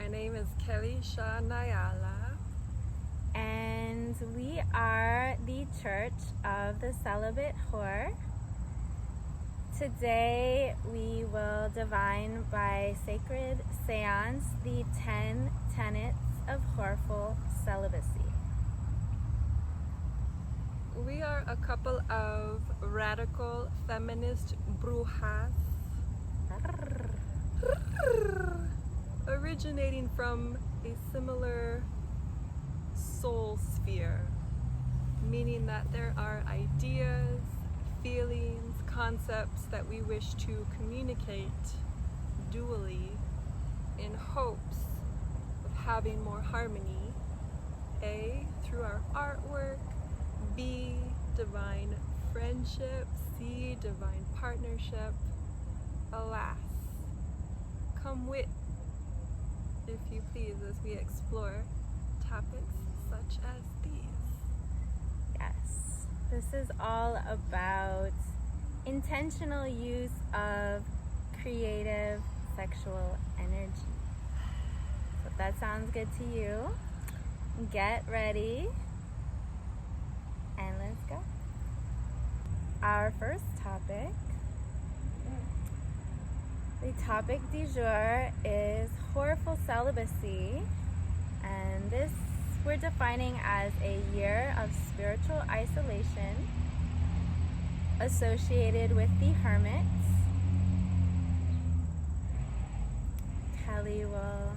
name is Katie Cercone, and we are the Church of the Celibate Whore. Today we will divine by sacred seance the 10 tenets of whoreful celibacy. We are a couple of radical feminist Brujas originating from a similar soul sphere, meaning that there are ideas, feelings, concepts that we wish to communicate dually in hopes of having more harmony, A, through our artwork, B, divine friendship, C, divine partnership. Alas, come wit, if you please, as we explore topics such as these. Yes, this is all about intentional use of creative sexual energy. So if that sounds good to you, get ready and let's go. Our first topic, the topic du jour is whoreful celibacy, and this we're defining as a year of spiritual isolation associated with the hermits. Kelly will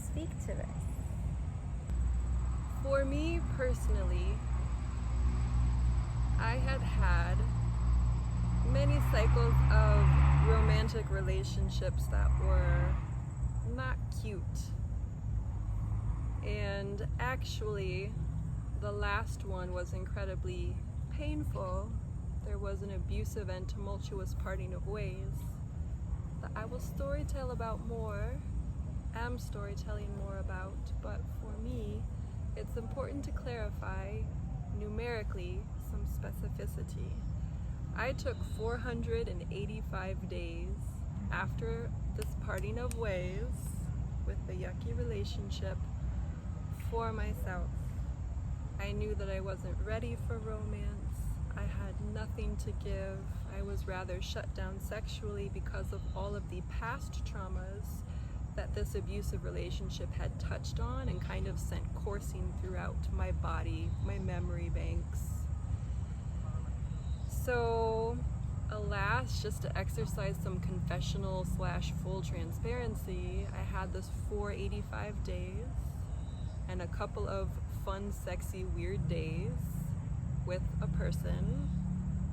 speak to this. For me personally, I had many cycles of romantic relationships that were not cute. And actually, the last one was incredibly painful. There was an abusive and tumultuous parting of ways that I will storytell about more, am storytelling more about, but for me, it's important to clarify numerically some specificity. I took 485 days after this parting of ways with the yucky relationship for myself. I knew that I wasn't ready for romance. I had nothing to give. I was rather shut down sexually because of all of the past traumas that this abusive relationship had touched on and kind of sent coursing throughout my body, my memory banks. So, alas, just to exercise some confessional / full transparency, I had this 485 days and a couple of fun, sexy, weird days with a person,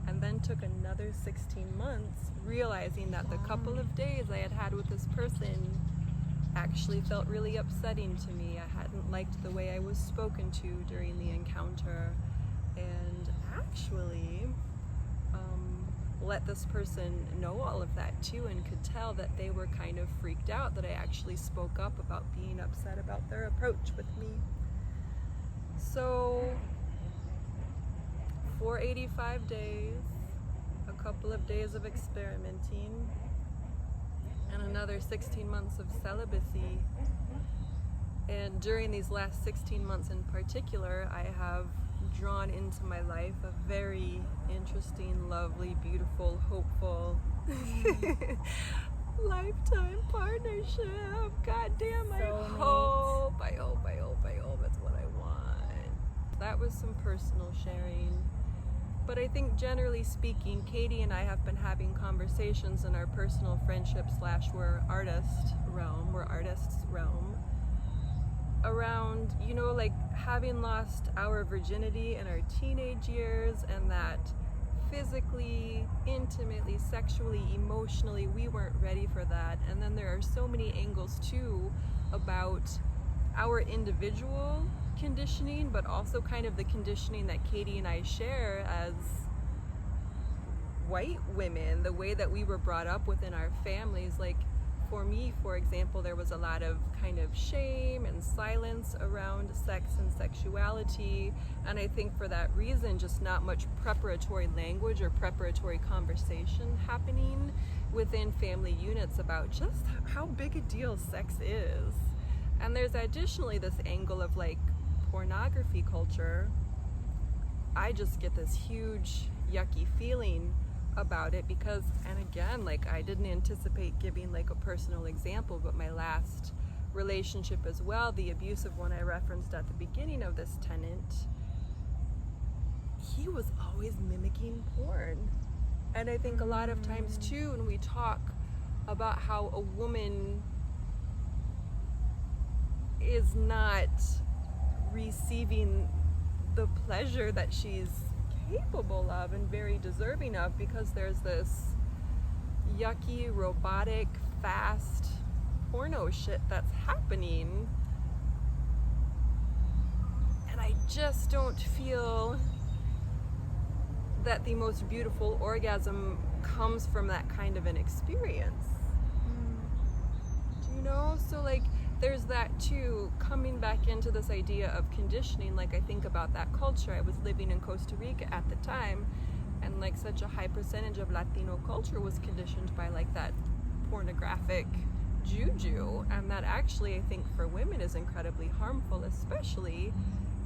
and then took another 16 months realizing that the couple of days I had had with this person actually felt really upsetting to me. I hadn't liked the way I was spoken to during the encounter, and actually let this person know all of that too, and could tell that they were kind of freaked out that I actually spoke up about being upset about their approach with me. So 485 days, a couple of days of experimenting, and another 16 months of celibacy. And during these last 16 months in particular, I have drawn into my life a very interesting, lovely, beautiful, hopeful lifetime partnership. God damn, I hope it's what I want. That was some personal sharing. But I think generally speaking, Katie and I have been having conversations in our personal friendship / we're artists realm, around, like having lost our virginity in our teenage years, and that physically, intimately, sexually, emotionally, we weren't ready for that. And then there are so many angles too about our individual conditioning, but also kind of the conditioning that Katie and I share as white women, the way that we were brought up within our families. Like, for me, for example, there was a lot of kind of shame and silence around sex and sexuality, and I think for that reason, just not much preparatory language or preparatory conversation happening within family units about just how big a deal sex is. And there's additionally this angle of like pornography culture. I just get this huge yucky feeling about it because, and again, like I didn't anticipate giving like a personal example, but my last relationship as well, the abusive one I referenced at the beginning of this tenant, he was always mimicking porn. And I think a lot of times too, when we talk about how a woman is not receiving the pleasure that she's capable of and very deserving of, because there's this yucky, robotic, fast porno shit that's happening, and I just don't feel that the most beautiful orgasm comes from that kind of an experience. Do you know? So like there's that too, coming back into this idea of conditioning. Like I think about that culture. I was living in Costa Rica at the time, and like such a high percentage of Latino culture was conditioned by like that pornographic juju, and that actually I think for women is incredibly harmful, especially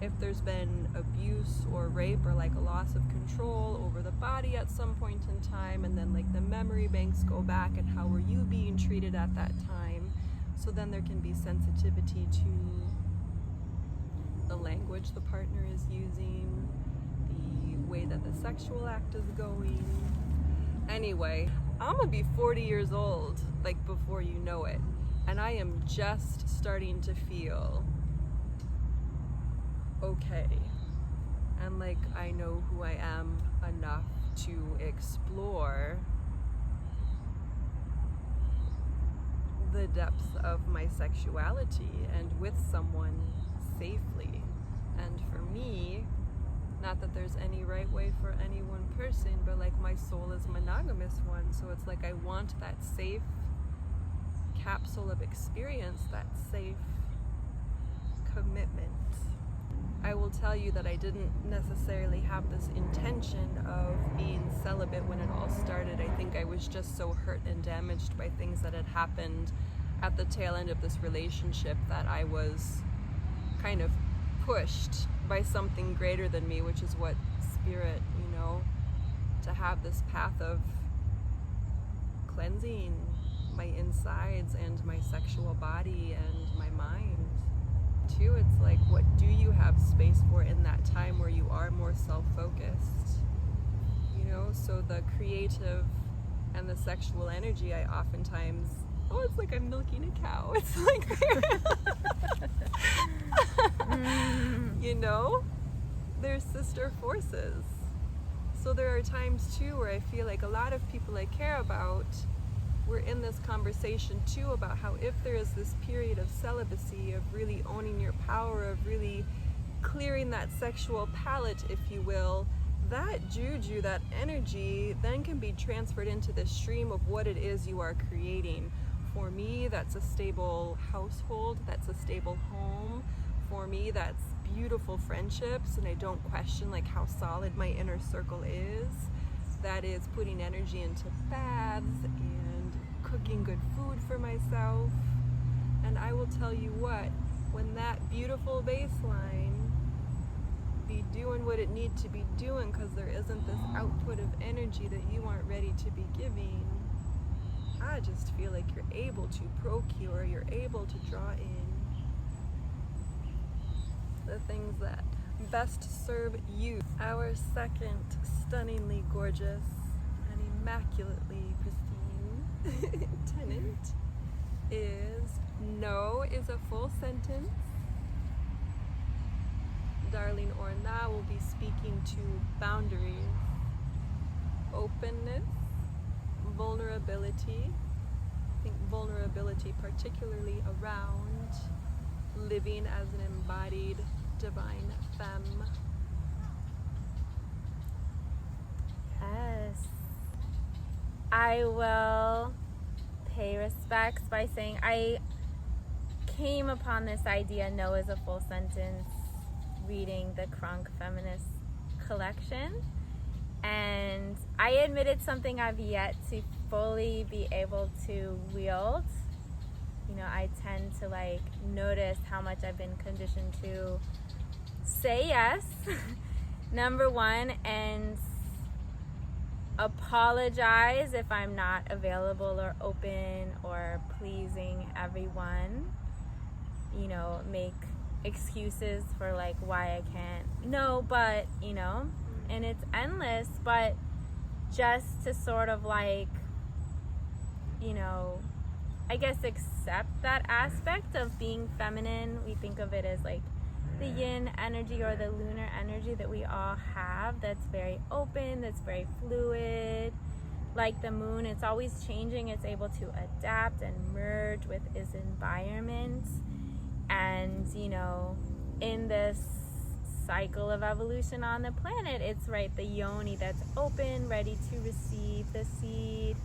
if there's been abuse or rape or like a loss of control over the body at some point in time, and then like the memory banks go back and how were you being treated at that time. So then there can be sensitivity to the language the partner is using, the way that the sexual act is going. Anyway, I'm gonna be 40 years old like before you know it, and I am just starting to feel okay, and like I know who I am enough to explore the depths of my sexuality and with someone safely. And for me, not that there's any right way for any one person, but like my soul is a monogamous one, so it's like I want that safe capsule of experience, that safe commitment. I will tell you that I didn't necessarily have this intention of being celibate when it all started. I think I was just so hurt and damaged by things that had happened at the tail end of this relationship that I was kind of pushed by something greater than me, which is what spirit, you know, to have this path of cleansing my insides and my sexual body and my mind. Too, it's like, what do you have space for in that time where you are more self-focused, you know? So the creative and the sexual energy, I oftentimes, it's like I'm milking a cow, it's like you know, they're sister forces. So there are times too where I feel like a lot of people I care about, we're in this conversation too about how if there is this period of celibacy, of really owning your power, of really clearing that sexual palette, if you will, that juju, that energy then can be transferred into the stream of what it is you are creating. For me, that's a stable household, that's a stable home. For me, that's beautiful friendships, and I don't question like how solid my inner circle is. That is putting energy into baths and cooking good food for myself. And I will tell you what, when that beautiful baseline be doing what it needs to be doing, because there isn't this output of energy that you aren't ready to be giving, I just feel like you're able to procure, you're able to draw in the things that best serve you. Our second stunningly gorgeous and immaculately pristine tenant is no is a full sentence. Darling Orna will be speaking to boundaries, openness, vulnerability. I think vulnerability particularly around living as an embodied divine femme. Yes. I will pay respects by saying I came upon this idea, no is a full sentence, reading the Kronk Feminist collection, and I admitted something I've yet to fully be able to wield, I tend to like notice how much I've been conditioned to say yes, number one, and apologize if I'm not available or open or pleasing everyone, make excuses for like why I can't. No, but, and it's endless, but just to sort of like, I guess accept that aspect of being feminine. We think of it as like the yin energy or the lunar energy that we all have, that's very open, that's very fluid. Like the moon, it's always changing. It's able to adapt and merge with its environment. And, in this cycle of evolution on the planet, it's right, the yoni that's open, ready to receive the seed,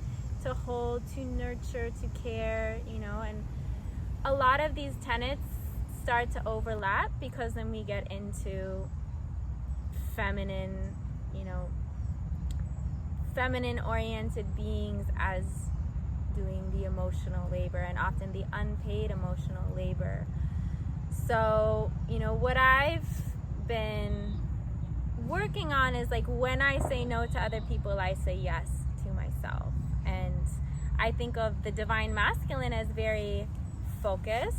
to hold, to nurture, to care, and a lot of these tenets start to overlap because then we get into feminine, feminine oriented beings as doing the emotional labor and often the unpaid emotional labor. So, what I've been working on is like when I say no to other people, I say yes to myself. And I think of the divine masculine as very focused.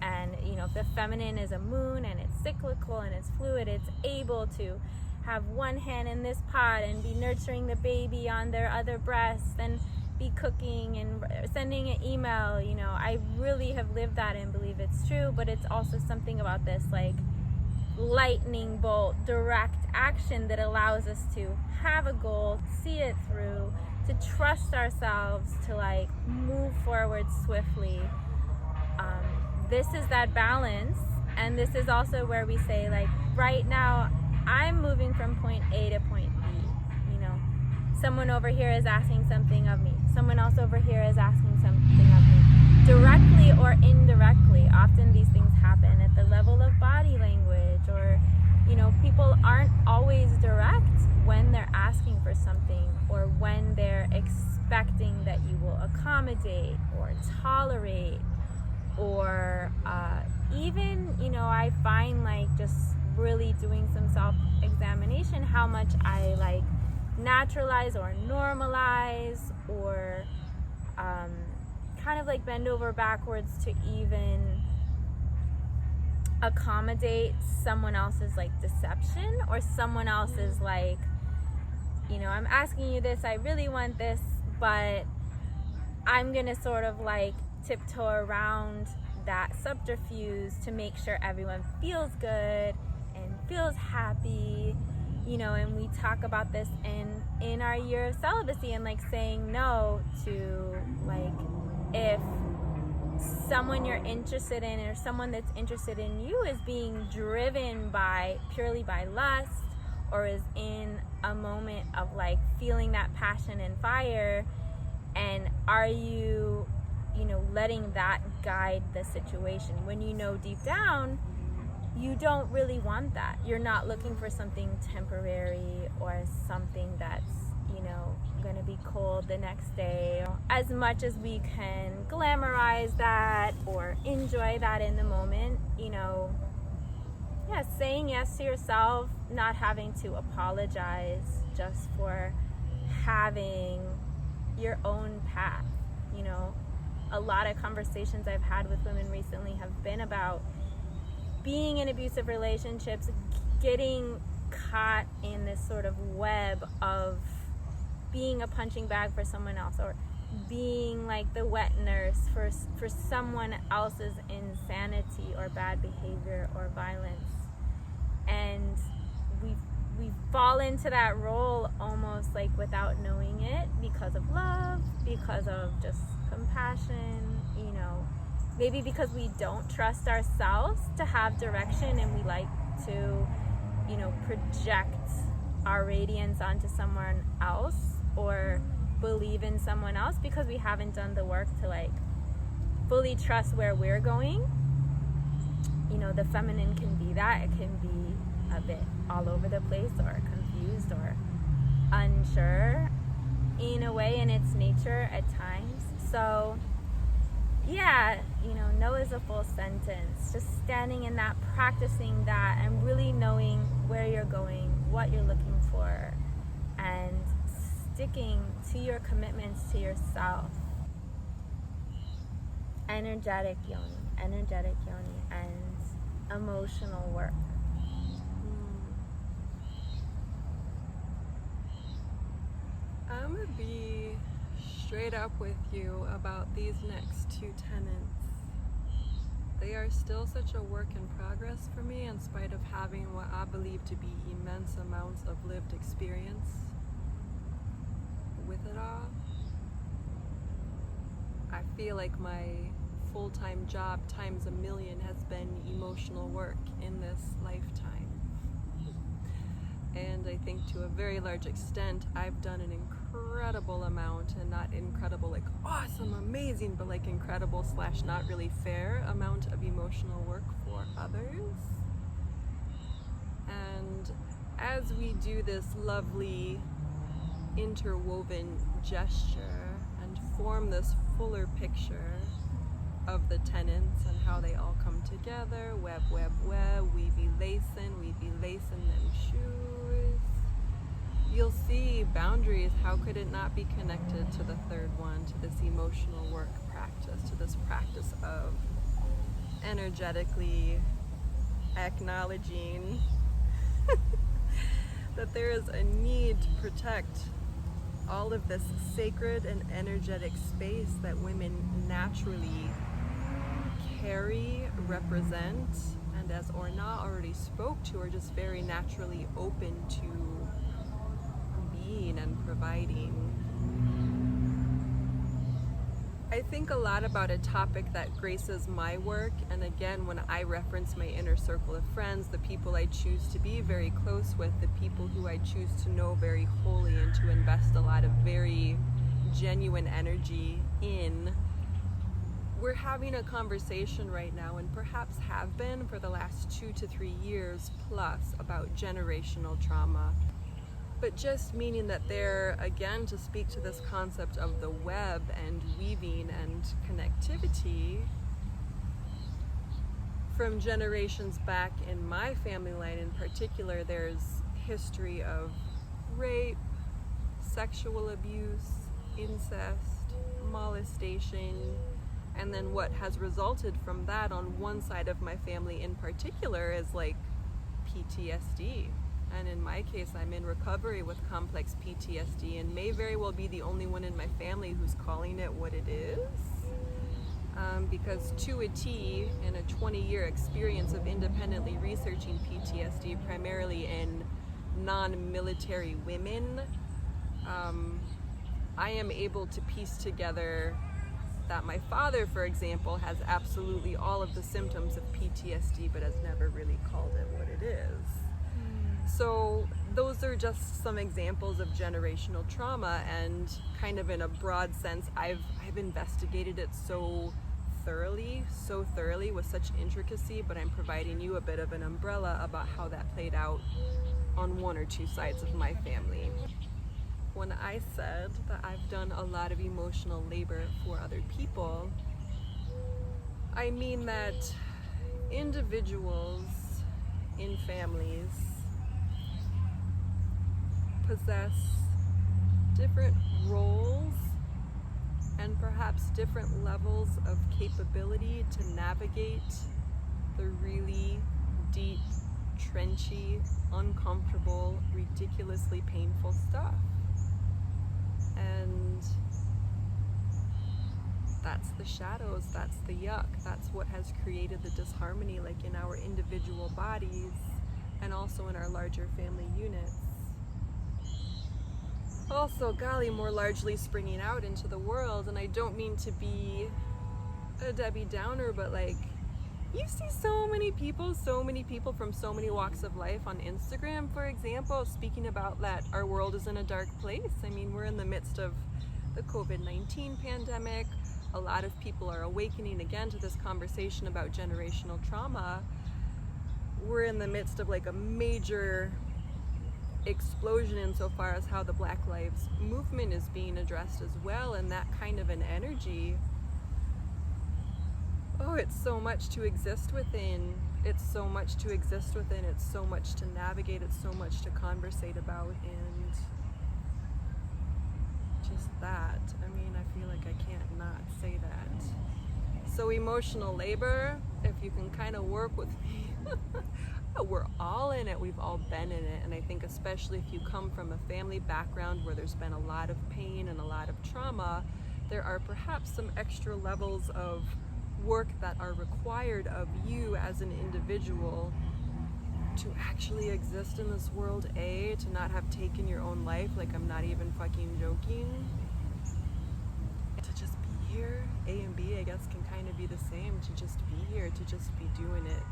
And, if the feminine is a moon and it's cyclical and it's fluid, it's able to have one hand in this pot and be nurturing the baby on their other breast and be cooking and sending an email. I really have lived that and believe it's true, but it's also something about this like lightning bolt direct action that allows us to have a goal, see it through, to trust ourselves, to like move forward swiftly. This is that balance, and this is also where we say like right now I'm moving from point A to point B. Someone over here is asking something of me, someone else over here is asking something of me, directly or indirectly. Often these things happen at the level of body language, or people aren't always direct when they're asking for something or when they're expecting that you will accommodate or tolerate, or even I find like just really doing some self-examination how much I like naturalize or normalize or kind of like bend over backwards to even accommodate someone else's like deception or someone else's like, I'm asking you this, I really want this, but I'm gonna sort of like tiptoe around that subterfuge to make sure everyone feels good and feels happy, and we talk about this in our year of celibacy and like saying no to like if someone you're interested in or someone that's interested in you is being driven purely by lust, or is in a moment of like feeling that passion and fire, and are you letting that guide the situation when deep down you don't really want that. You're not looking for something temporary or something that's gonna be cold the next day. As much as we can glamorize that or enjoy that in the moment, saying yes to yourself, not having to apologize just for having your own path. A lot of conversations I've had with women recently have been about being in abusive relationships, getting caught in this sort of web of being a punching bag for someone else, or being like the wet nurse for someone else's insanity or bad behavior or violence. And we fall into that role almost like without knowing it, because of love, because of just compassion, maybe because we don't trust ourselves to have direction, and we like to project our radiance onto someone else or believe in someone else because we haven't done the work to like fully trust where we're going. The feminine can be that. It can be a bit all over the place or confused or unsure in a way in its nature at times. So yeah, no is a full sentence. Just standing in that, practicing that, and really knowing where you're going, what you're looking for, and sticking to your commitments to yourself. Energetic yoni, and emotional work. I'm gonna be straight up with you about these next two tenets. They are still such a work in progress for me, in spite of having what I believe to be immense amounts of lived experience with it all. I feel like my full-time job times a million has been emotional work in this lifetime. And I think to a very large extent, I've done an incredible amount, and not incredible like awesome, amazing, but like incredible / not really fair amount of emotional work for others. And as we do this lovely interwoven gesture and form this fuller picture of the tenets and how they all come together, web, we be lacing them shoes. You'll see boundaries. How could it not be connected to the third one, to this emotional work practice, to this practice of energetically acknowledging that there is a need to protect all of this sacred and energetic space that women naturally carry, represent, and as Orna already spoke to, are just very naturally open to being and providing. I think a lot about a topic that graces my work, and again, when I reference my inner circle of friends, the people I choose to be very close with, the people who I choose to know very wholly and to invest a lot of very genuine energy in, we're having a conversation right now, and perhaps have been for the last 2 to 3 years plus, about generational trauma. But just meaning that they're, again, to speak to this concept of the web and weaving and connectivity, from generations back in my family line in particular, there's history of rape, sexual abuse, incest, molestation, and then what has resulted from that on one side of my family in particular is like PTSD. And in my case, I'm in recovery with complex PTSD, and may very well be the only one in my family who's calling it what it is. Because to a T, in a 20-year experience of independently researching PTSD, primarily in non-military women, I am able to piece together that my father, for example, has absolutely all of the symptoms of PTSD, but has never really called it what it is. So those are just some examples of generational trauma, and kind of in a broad sense, I've investigated it so thoroughly with such intricacy, but I'm providing you a bit of an umbrella about how that played out on 1 or 2 sides of my family. When I said that I've done a lot of emotional labor for other people, I mean that individuals in families possess different roles and perhaps different levels of capability to navigate the really deep, trenchy, uncomfortable, ridiculously painful stuff. And that's the shadows, that's the yuck, that's what has created the disharmony, like in our individual bodies and also in our larger family units. Also, golly, more largely springing out into the world. And I don't mean to be a Debbie Downer, but like, you see so many people from so many walks of life on Instagram, for example, speaking about that our world is in a dark place. I mean, we're in the midst of the COVID-19 pandemic. A lot of people are awakening again to this conversation about generational trauma. We're in the midst of like a major explosion insofar as how the Black Lives Movement is being addressed as well, and that kind of an energy it's so much to exist within. It's so much to exist within. It's so much to navigate. It's so much to conversate about. And just that. I mean, I feel like I can't not say that. So emotional labor, if you can kind of work with me, we're all in it. We've all been in it. And I think especially if you come from a family background where there's been a lot of pain and a lot of trauma, there are perhaps some extra levels of work that are required of you as an individual to actually exist in this world, to not have taken your own life, like I'm not even fucking joking, to just be here. A and B, I guess, can kind of be the same, to just be here, to just be doing it.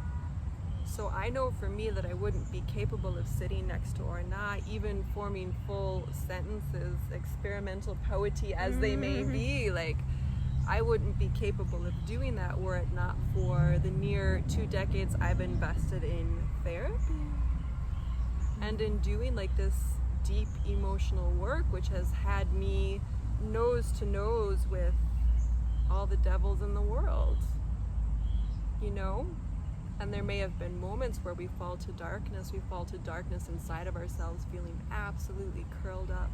So I know for me that I wouldn't be capable of sitting next to or not even forming full sentences, experimental poetry as they may be, like I wouldn't be capable of doing that were it not for the near 2 decades I've invested in therapy and in doing like this deep emotional work, which has had me nose to nose with all the devils in the world, you know? And there may have been moments where we fall to darkness inside of ourselves, feeling absolutely curled up,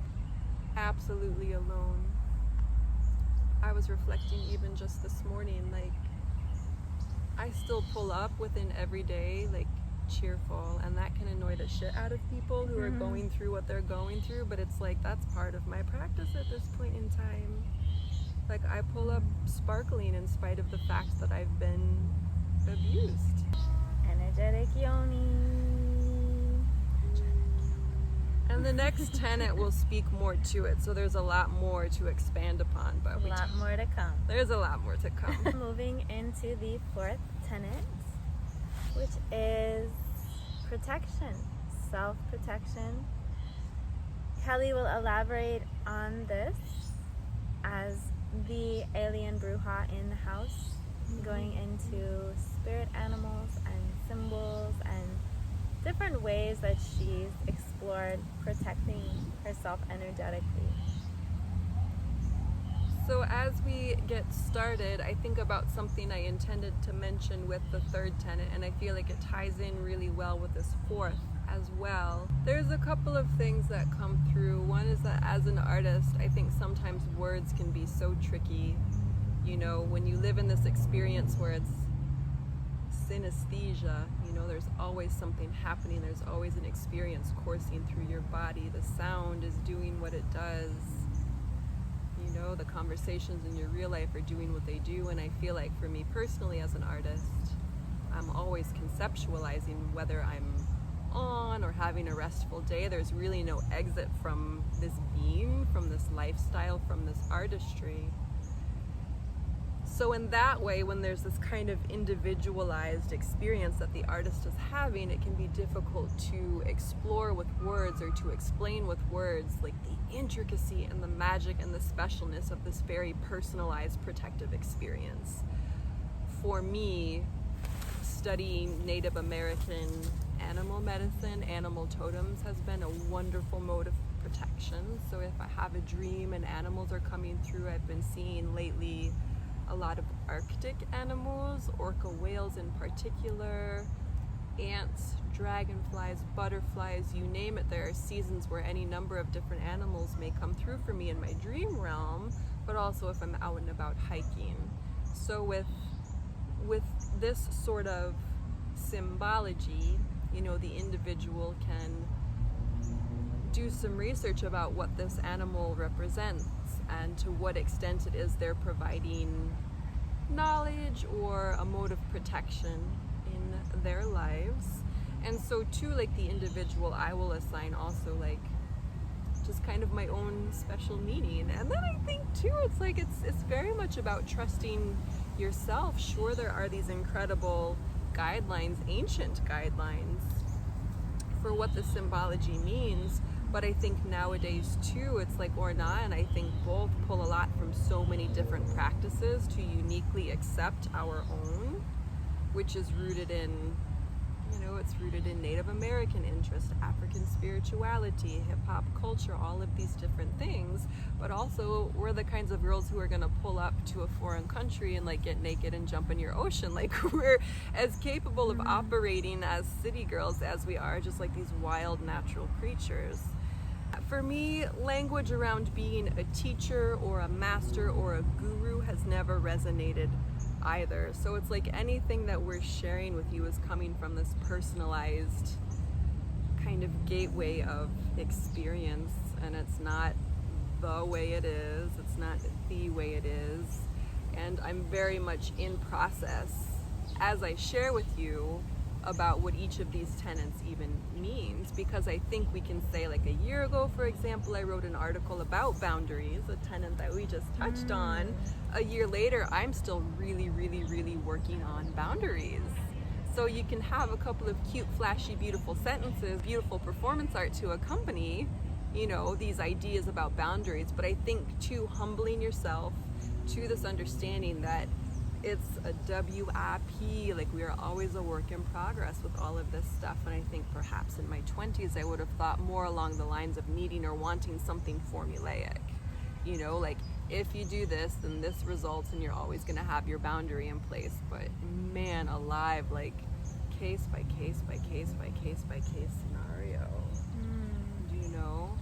absolutely alone. I was reflecting even just this morning, like I still pull up within every day, like cheerful, and that can annoy the shit out of people who are going through what they're going through, but it's like that's part of my practice at this point in time. Like I pull up sparkling in spite of the fact that I've been abused. Energetic yoni. And the next tenet will speak more to it, so there's a lot more to expand upon. But a lot more to come. There's a lot more to come. Moving into the 4th tenet, which is protection, self-protection. Kelly will elaborate on this as the alien Bruja in the house, going into spirit animals and symbols and different ways that she's explored protecting herself energetically. So as we get started, I think about something I intended to mention with the 3rd tenet, and I feel like it ties in really well with this 4th as well. There's a couple of things that come through. One is that as an artist, I think sometimes words can be so tricky. You know, when you live in this experience where it's synesthesia, you know, there's always something happening, there's always an experience coursing through your body, the sound is doing what it does, you know, the conversations in your real life are doing what they do. And I feel like for me personally as an artist, I'm always conceptualizing whether I'm on or having a restful day. There's really no exit from this being, from this lifestyle, from this artistry. So in that way, when there's this kind of individualized experience that the artist is having, it can be difficult to explore with words or to explain with words like the intricacy and the magic and the specialness of this very personalized protective experience. For me, studying Native American animal medicine, animal totems, has been a wonderful mode of protection. So if I have a dream and animals are coming through, I've been seeing lately a lot of Arctic animals, orca whales in particular, ants, dragonflies, butterflies, you name it. There are seasons where any number of different animals may come through for me in my dream realm, but also if I'm out and about hiking. So with this sort of symbology, you know, the individual can do some research about what this animal represents and to what extent it is they're providing knowledge or a mode of protection in their lives. And so too, like the individual, I will assign also like just kind of my own special meaning. And then I think too, it's like it's very much about trusting yourself. Sure, there are these incredible guidelines, ancient guidelines for what the symbology means, but I think nowadays too, it's like Orna and I think both pull a lot from so many different practices to uniquely accept our own, which is rooted in You know, it's rooted in Native American interest, African spirituality, hip-hop culture, all of these different things. But also, we're the kinds of girls who are going to pull up to a foreign country and like get naked and jump in your ocean. Like, we're as capable of operating as city girls as we are just like these wild natural creatures. For me, language around being a teacher or a master or a guru has never resonated either. So it's like anything that we're sharing with you is coming from this personalized kind of gateway of experience, and it's not the way it is, it's not the way it is. And I'm very much in process as I share with you about what each of these tenets even means, because I think we can say, like a year ago, for example, I wrote an article about boundaries, a tenet that we just touched on. A year later, I'm still really working on boundaries. So you can have a couple of cute, flashy, beautiful sentences, beautiful performance art to accompany, you know, these ideas about boundaries. But I think too, humbling yourself to this understanding that it's a WIP, like we are always a work in progress with all of this stuff. And I think perhaps in my 20s I would have thought more along the lines of needing or wanting something formulaic, you know, like if you do this then this results and you're always going to have your boundary in place. But man alive, like case by case by case by case by case scenario. Do you know?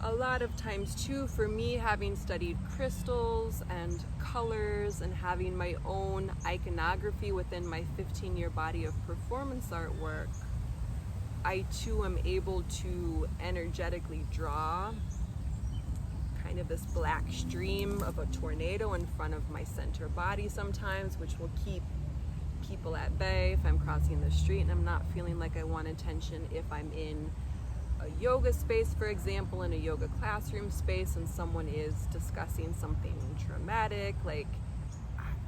A lot of times too, for me, having studied crystals and colors and having my own iconography within my 15-year body of performance artwork, I too am able to energetically draw kind of this black stream of a tornado in front of my center body sometimes, which will keep people at bay if I'm crossing the street and I'm not feeling like I want attention. If I'm in a yoga space, for example, in a yoga classroom space, and someone is discussing something traumatic, like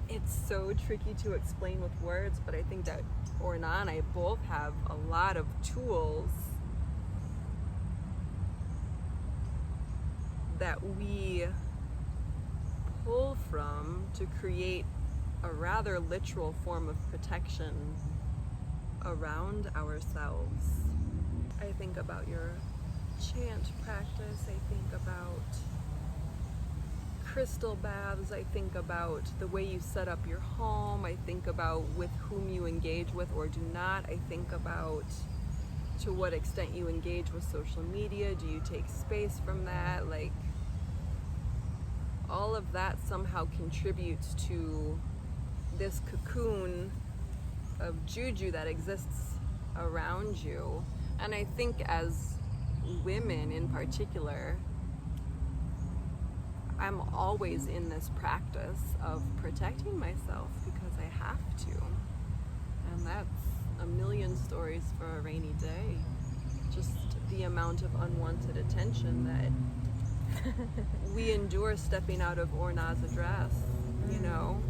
it's so tricky to explain with words, but I think that Orna and I both have a lot of tools that we pull from to create a rather literal form of protection around ourselves. I think about your chant practice, I think about crystal baths, I think about the way you set up your home, I think about with whom you engage with or do not, I think about to what extent you engage with social media, do you take space from that, like all of that somehow contributes to this cocoon of juju that exists around you. And I think as women in particular, I'm always in this practice of protecting myself because I have to. And that's a million stories for a rainy day. Just the amount of unwanted attention that we endure stepping out of Orna's address, you know?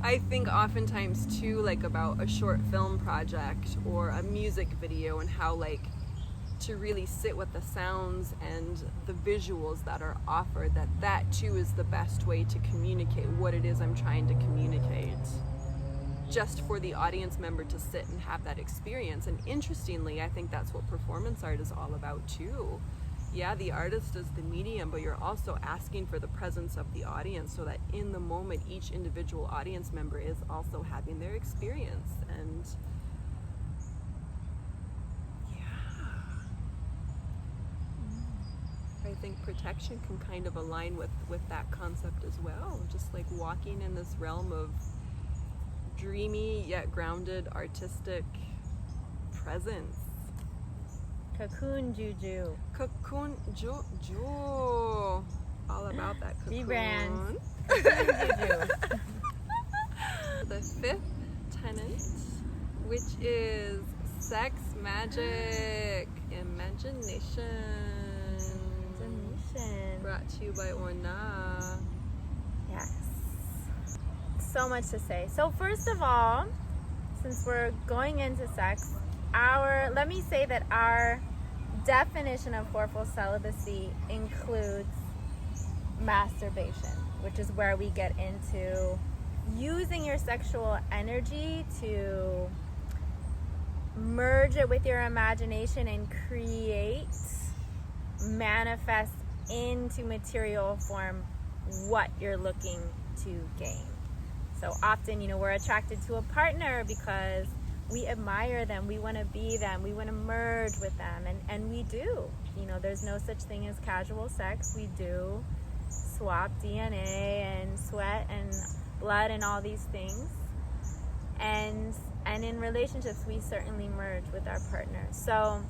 I think oftentimes too, like about a short film project or a music video and how like to really sit with the sounds and the visuals that are offered, that too is the best way to communicate what it is I'm trying to communicate. Just for the audience member to sit and have that experience. And interestingly, I think that's what performance art is all about too. Yeah, the artist is the medium, but you're also asking for the presence of the audience so that in the moment, each individual audience member is also having their experience. And yeah, I think protection can kind of align with that concept as well. Just like walking in this realm of dreamy yet grounded artistic presence. Cocoon juju. Cocoon jo. All about that cocoon. G-brand. Cocoon juju. The fifth tenet, which is sex magic, imagination. Brought to you by Orna. Yes. So much to say. So first of all, since we're going into sex, let me say that our definition of whoreful celibacy includes masturbation, which is where we get into using your sexual energy to merge it with your imagination and create, manifest into material form what you're looking to gain. So often, we're attracted to a partner because we admire them, we want to be them, we want to merge with them, and we do. There's no such thing as casual sex. We do swap DNA and sweat and blood and all these things. And in relationships, we certainly merge with our partner. So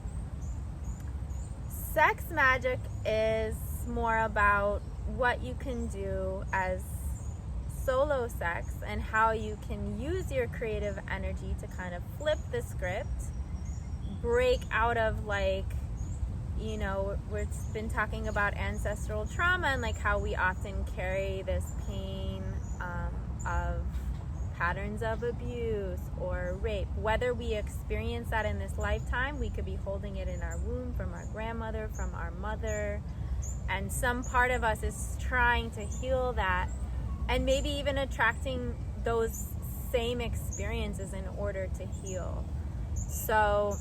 sex magic is more about what you can do as solo sex and how you can use your creative energy to kind of flip the script, break out of we've been talking about ancestral trauma and how we often carry this pain of patterns of abuse or rape. Whether we experience that in this lifetime, we could be holding it in our womb from our grandmother, from our mother, and some part of us is trying to heal that, and maybe even attracting those same experiences in order to heal. So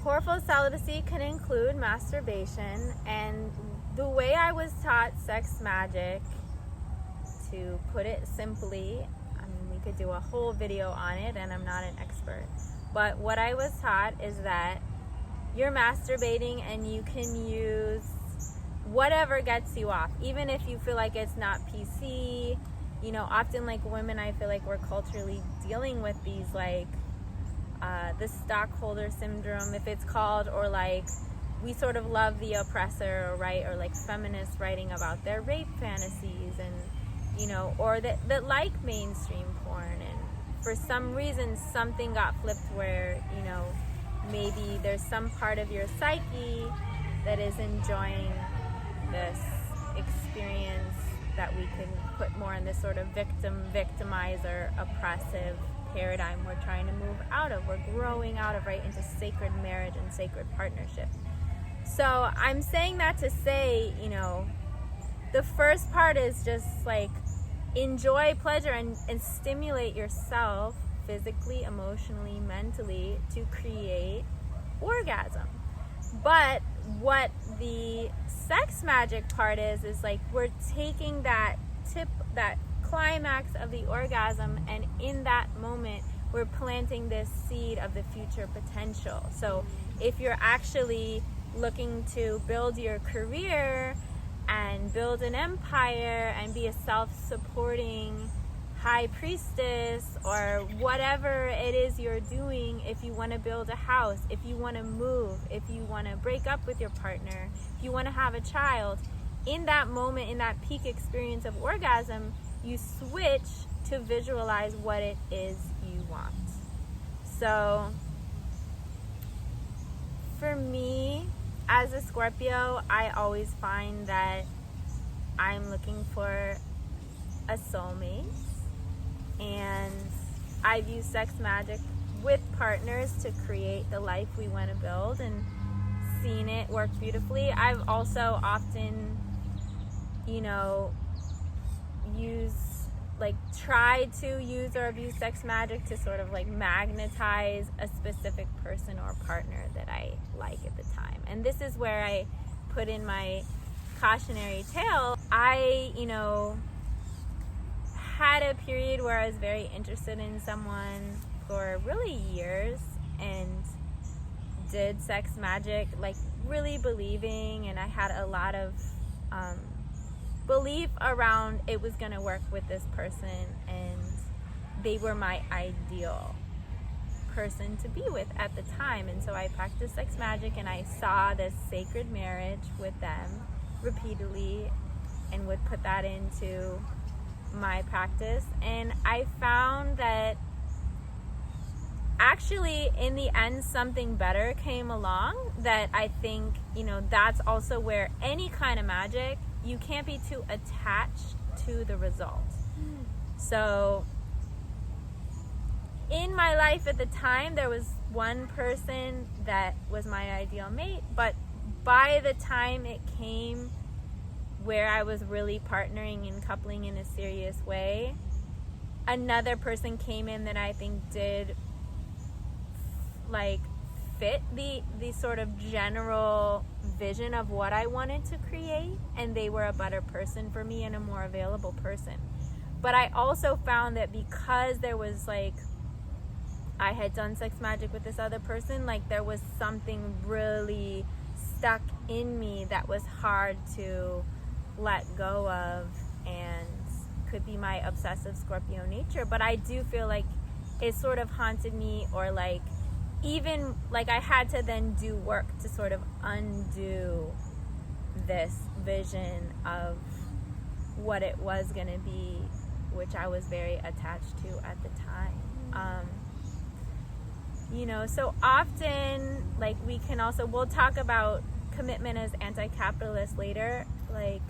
whoreful celibacy can include masturbation, and the way I was taught sex magic, to put it simply, we could do a whole video on it, and I'm not an expert, but what I was taught is that you're masturbating and you can use whatever gets you off, even if you feel like it's not PC. Often women, I feel like we're culturally dealing with these the stockholder syndrome, if it's called, or we sort of love the oppressor, right? Or feminists writing about their rape fantasies, and or that like mainstream porn, and for some reason something got flipped where maybe there's some part of your psyche that is enjoying this experience that we can put more in this sort of victimizer, oppressive paradigm we're trying to move out of, we're growing out of, right, into sacred marriage and sacred partnership. So I'm saying that to say, the first part is just enjoy pleasure and stimulate yourself physically, emotionally, mentally to create orgasm. But what the sex magic part is we're taking that climax of the orgasm, and in that moment we're planting this seed of the future potential. So if you're actually looking to build your career and build an empire and be a self-supporting high priestess, or whatever it is you're doing, if you want to build a house, if you want to move, if you want to break up with your partner, if you want to have a child, in that moment, in that peak experience of orgasm, you switch to visualize what it is you want. So for me, as a Scorpio, I always find that I'm looking for a soulmate, and I've used sex magic with partners to create the life we want to build and seen it work beautifully. I've also often, tried to use or abuse sex magic to sort of magnetize a specific person or partner that I like at the time. And this is where I put in my cautionary tale. I, had a period where I was very interested in someone for really years and did sex magic, really believing, and I had a lot of belief around it was going to work with this person, and they were my ideal person to be with at the time. And so I practiced sex magic, and I saw this sacred marriage with them repeatedly and would put that into my practice. And I found that actually in the end something better came along, that I think, that's also where any kind of magic, you can't be too attached to the result. So in my life at the time, there was one person that was my ideal mate, but by the time it came where I was really partnering and coupling in a serious way, another person came in that I think did like fit the sort of general vision of what I wanted to create, and they were a better person for me and a more available person. But I also found that because there was like, I had done sex magic with this other person, like there was something really stuck in me that was hard to let go of, and could be my obsessive Scorpio nature. But I do feel like it sort of haunted me, or like even like I had to then do work to sort of undo this vision of what it was going to be, which I was very attached to at the time. You know, so often, like, we'll talk about commitment as anti-capitalist later. Like,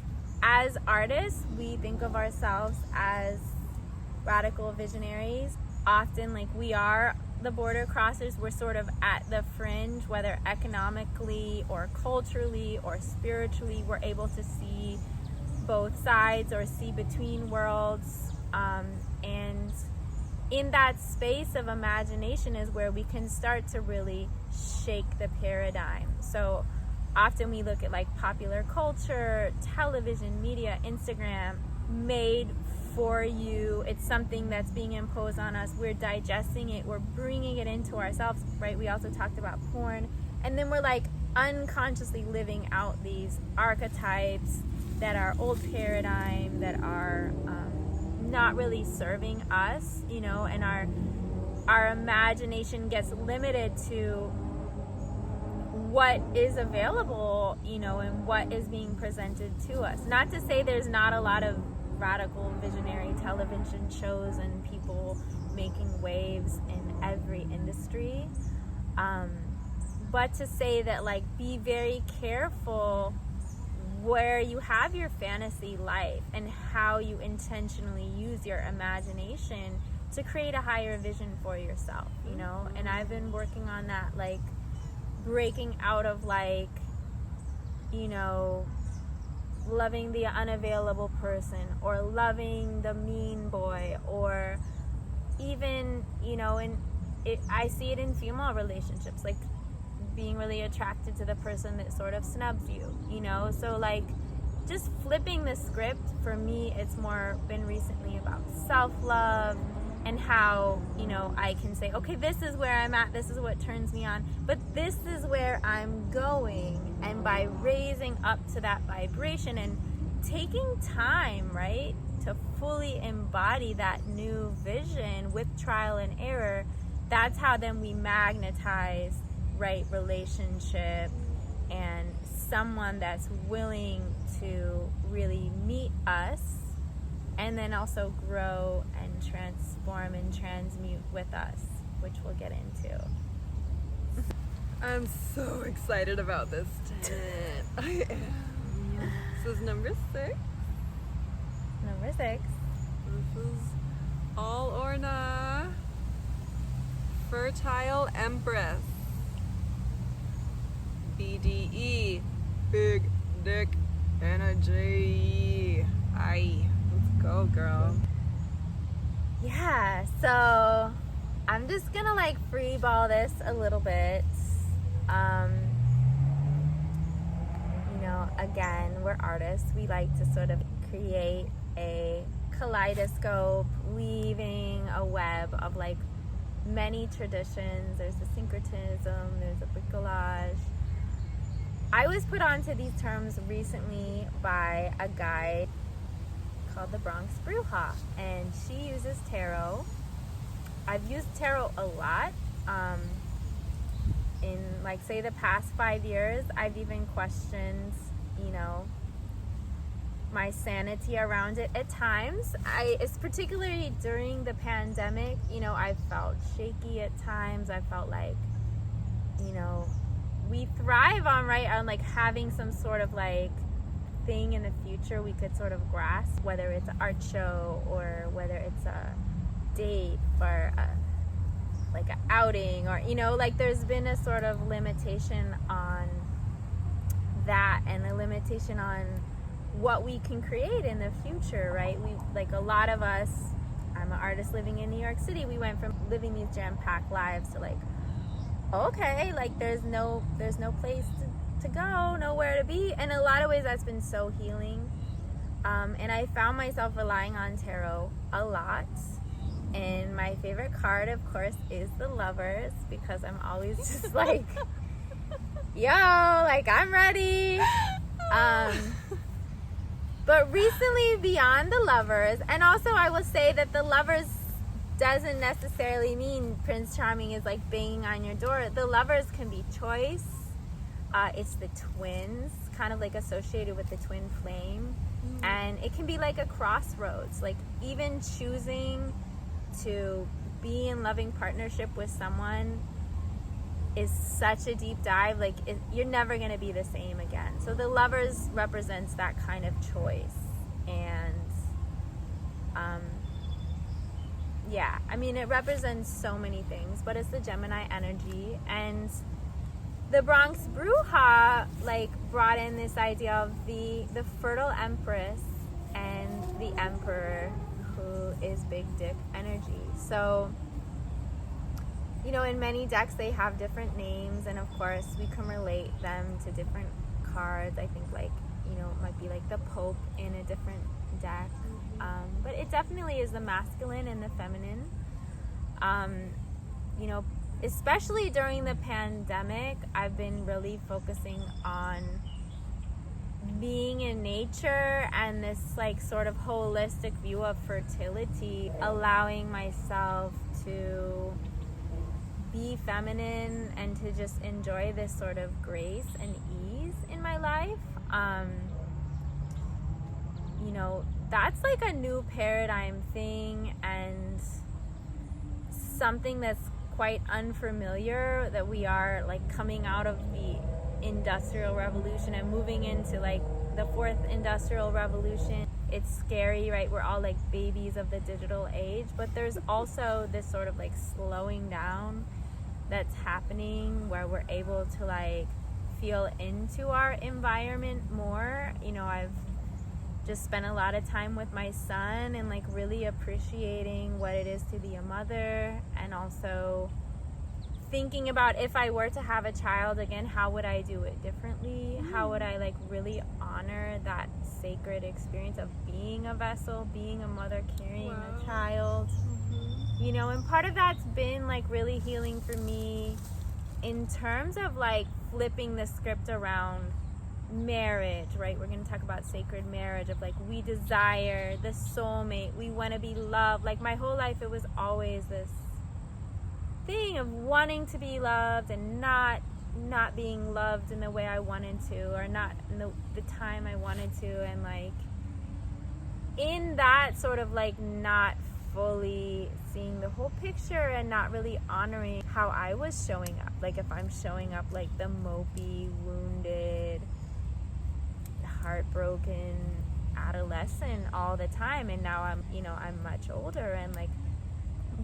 as artists, we think of ourselves as radical visionaries. Often, like, we are the border crossers. We're sort of at the fringe, whether economically or culturally or spiritually. We're able to see both sides or see between worlds. And in that space of imagination is where we can start to really shake the paradigm. So often we look at like popular culture, television, media, Instagram, made for you. It's something that's being imposed on us. We're digesting it. We're bringing it into ourselves, right? We also talked about porn. And then we're like unconsciously living out these archetypes that are old paradigm, that are not really serving us, you know, and our imagination gets limited to what is available, you know, and what is being presented to us. Not to say there's not a lot of radical visionary television shows and people making waves in every industry, but to say that, like, be very careful where you have your fantasy life and how you intentionally use your imagination to create a higher vision for yourself, you know. And I've been working on that, like breaking out of, like, you know, loving the unavailable person, or loving the mean boy, or even, you know, I see it in female relationships, like being really attracted to the person that sort of snubs you, you know. So like just flipping the script, for me it's more been recently about self-love and how, you know, I can say, okay, this is where I'm at, this is what turns me on, but this is where I'm going. And by raising up to that vibration and taking time, right, to fully embody that new vision with trial and error, that's how then we magnetize right relationship and someone that's willing to really meet us, and then also grow and transform and transmute with us, which we'll get into. I'm so excited about this tent. I am. This is number 6. Number 6. This is all or nah. Fertile Empress. BDE. Big dick energy. Aye. Let's go, girl. Yeah, so I'm just gonna like freeball this a little bit. You know, again, we're artists. We like to sort of create a kaleidoscope, weaving a web of like many traditions. There's a syncretism, there's a bricolage. I was put onto these terms recently by a guide called the Bronx Bruja, and she uses tarot. I've used tarot a lot. In like say the past 5 years, I've even questioned, you know, my sanity around it at times. It's particularly during the pandemic, you know, I felt shaky at times. I felt like, you know, we thrive on like having some sort of like thing in the future we could sort of grasp, whether it's an art show or whether it's a date or like an outing, or, you know, like there's been a sort of limitation on that and a limitation on what we can create in the future, right? We, like a lot of us, I'm an artist living in New York City, we went from living these jam-packed lives to like okay, like there's no place to go, nowhere to be. In a lot of ways, that's been so healing. And I found myself relying on tarot a lot. And my favorite card, of course, is the Lovers, because I'm always just like, yo, like I'm ready. But recently, beyond the Lovers, and also I will say that the Lovers doesn't necessarily mean Prince Charming is like banging on your door. The Lovers can be choice. It's the twins, kind of like associated with the twin flame. And it can be like a crossroads, like even choosing to be in loving partnership with someone is such a deep dive. Like you're never going to be the same again. So the Lovers represents that kind of choice. And yeah, I mean, it represents so many things, but it's the Gemini energy. And the Bronx Bruja like brought in this idea of the fertile empress and the emperor, who is big dick energy. So, you know, in many decks they have different names, and of course we can relate them to different cards. I think, like, you know, it might be like the Pope in a different deck. But it definitely is the masculine and the feminine. You know, especially during the pandemic, I've been really focusing on being in nature and this like sort of holistic view of fertility, allowing myself to be feminine and to just enjoy this sort of grace and ease in my life. You know, that's like a new paradigm thing, and something that's quite unfamiliar, that we are like coming out of the Industrial Revolution and moving into like the fourth Industrial Revolution. It's scary, right? We're all like babies of the digital age, but there's also this sort of like slowing down that's happening, where we're able to like feel into our environment more. You know, I've just spent a lot of time with my son and like really appreciating what it is to be a mother, and also thinking about, if I were to have a child again, how would I do it differently? How would I like really honor that sacred experience of being a vessel, being a mother, carrying a child? You know, and part of that's been like really healing for me in terms of like flipping the script around marriage, right? We're going to talk about sacred marriage, of like, we desire the soulmate, we want to be loved. Like my whole life it was always this thing of wanting to be loved and not being loved in the way I wanted to, or not in the time I wanted to, and like in that sort of like not fully seeing the whole picture and not really honoring how I was showing up. Like if I'm showing up like the mopey, wounded, heartbroken adolescent all the time, and now I'm much older, and like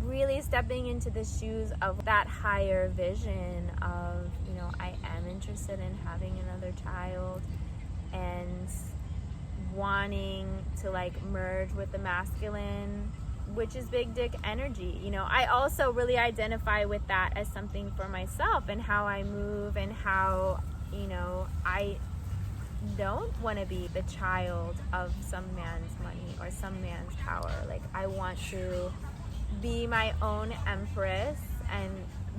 really stepping into the shoes of that higher vision of, you know, I am interested in having another child and wanting to like merge with the masculine, which is big dick energy. You know, I also really identify with that as something for myself, and how I move, and how, you know, I don't want to be the child of some man's money or some man's power. Like I want to be my own empress and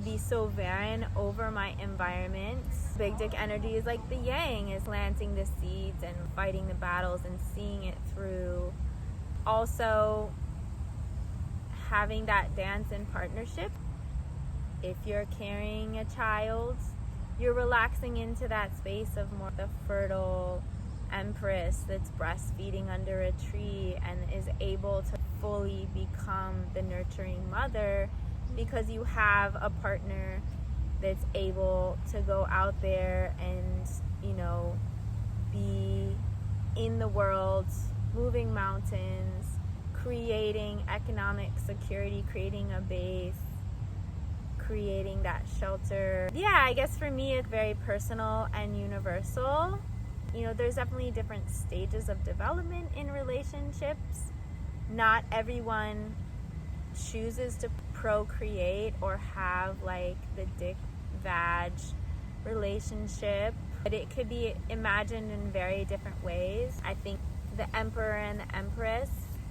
be sovereign over my environment. Big dick energy is like the yang, is planting the seeds and fighting the battles and seeing it through. Also having that dance in partnership. If you're carrying a child, you're relaxing into that space of more the fertile empress that's breastfeeding under a tree and is able to fully become the nurturing mother, because you have a partner that's able to go out there and, you know, be in the world, moving mountains, creating economic security, creating a base, creating that shelter. Yeah, I guess for me it's very personal and universal. You know, there's definitely different stages of development in relationships. Not everyone chooses to procreate or have like the dick vag relationship, but it could be imagined in very different ways. I think the emperor and the empress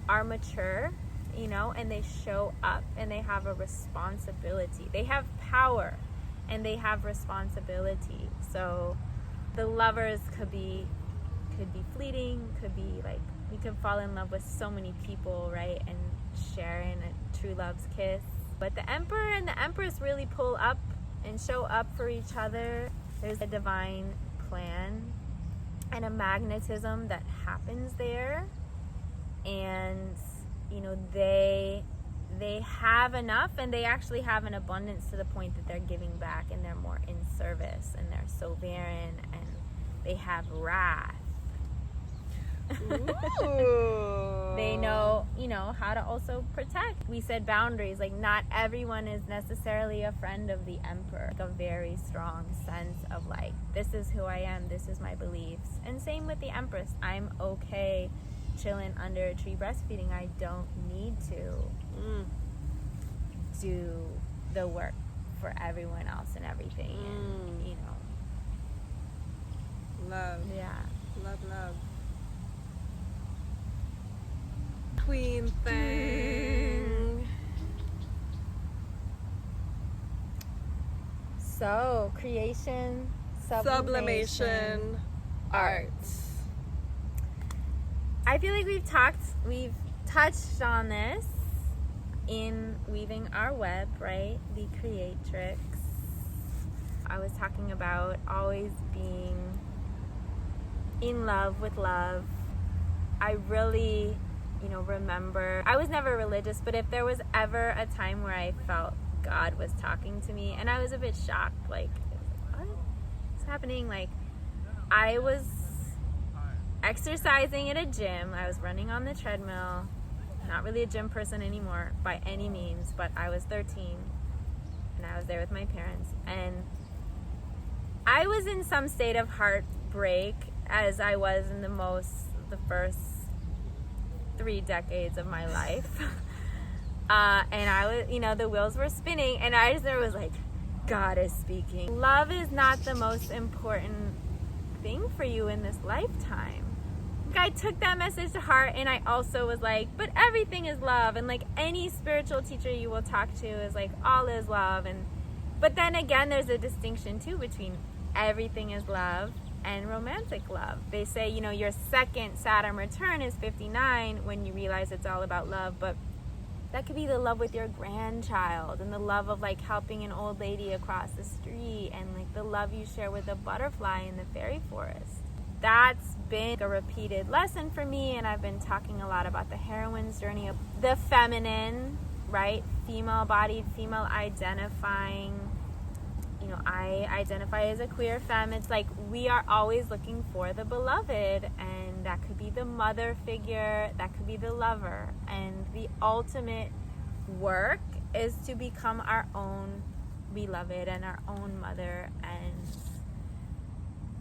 are mature, and they show up and they have a responsibility. They have power and they have responsibility. So the lovers could be fleeting, could be like, you can fall in love with so many people, right? And share in a true love's kiss. But the emperor and the empress really pull up and show up for each other. There's a divine plan and a magnetism that happens there. And, they have enough, and they actually have an abundance to the point that they're giving back, and they're more in service, and they're sovereign, and they have wrath. Ooh. They know, how to also protect. We said boundaries. Like, not everyone is necessarily a friend of the emperor. Like, a very strong sense of like, this is who I am, this is my beliefs. And same with the empress. I'm okay chilling under a tree breastfeeding. I don't need to do the work for everyone else and everything. And, Love. Yeah. Love. Queen thing. So, creation, Sublimation. Art. I feel like we've touched on this in weaving our web, right? The creatrix. I was talking about always being in love with love. I really, remember, I was never religious, but if there was ever a time where I felt God was talking to me, and I was a bit shocked, like, what's happening? Like, I was exercising at a gym. I was running on the treadmill. Not really a gym person anymore by any means, but I was 13 and I was there with my parents, and I was in some state of heartbreak, as I was in the first 3 decades of my life. And I was, the wheels were spinning, and I just was like, God is speaking. Love is not the most important thing for you in this lifetime. I took that message to heart, and I also was like, but everything is love, and like any spiritual teacher you will talk to is like, all is love. But then again, there's a distinction too between everything is love and romantic love. They say, your second Saturn return is 59 when you realize it's all about love, but that could be the love with your grandchild, and the love of like helping an old lady across the street, and like the love you share with a butterfly in the fairy forest. That's been a repeated lesson for me, and I've been talking a lot about the heroine's journey of the feminine, right? Female-bodied, female-identifying. I identify as a queer femme. It's like we are always looking for the beloved, and that could be the mother figure, that could be the lover. And the ultimate work is to become our own beloved and our own mother, and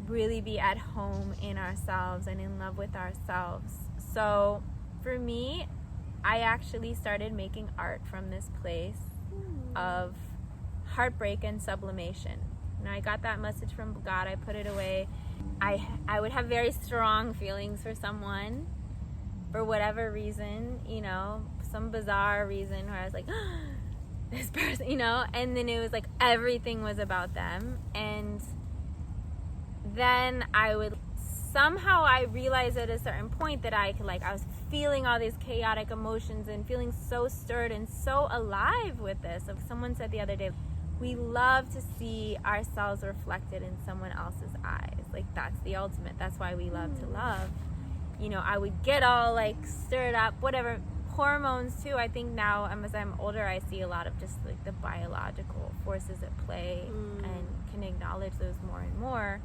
really be at home in ourselves and in love with ourselves. So for me, I actually started making art from this place of heartbreak and sublimation. I got that message from God. I put it away. I would have very strong feelings for someone for whatever reason, some bizarre reason where I was like, this person, and then it was like everything was about them. And then I realized at a certain point that I was feeling all these chaotic emotions and feeling so stirred and so alive with this. Someone said the other day, we love to see ourselves reflected in someone else's eyes. Like, that's the ultimate. That's why we love to love. I would get all like stirred up, whatever. Hormones too. I think now, as I'm older, I see a lot of just like the biological forces at play and can acknowledge those more and more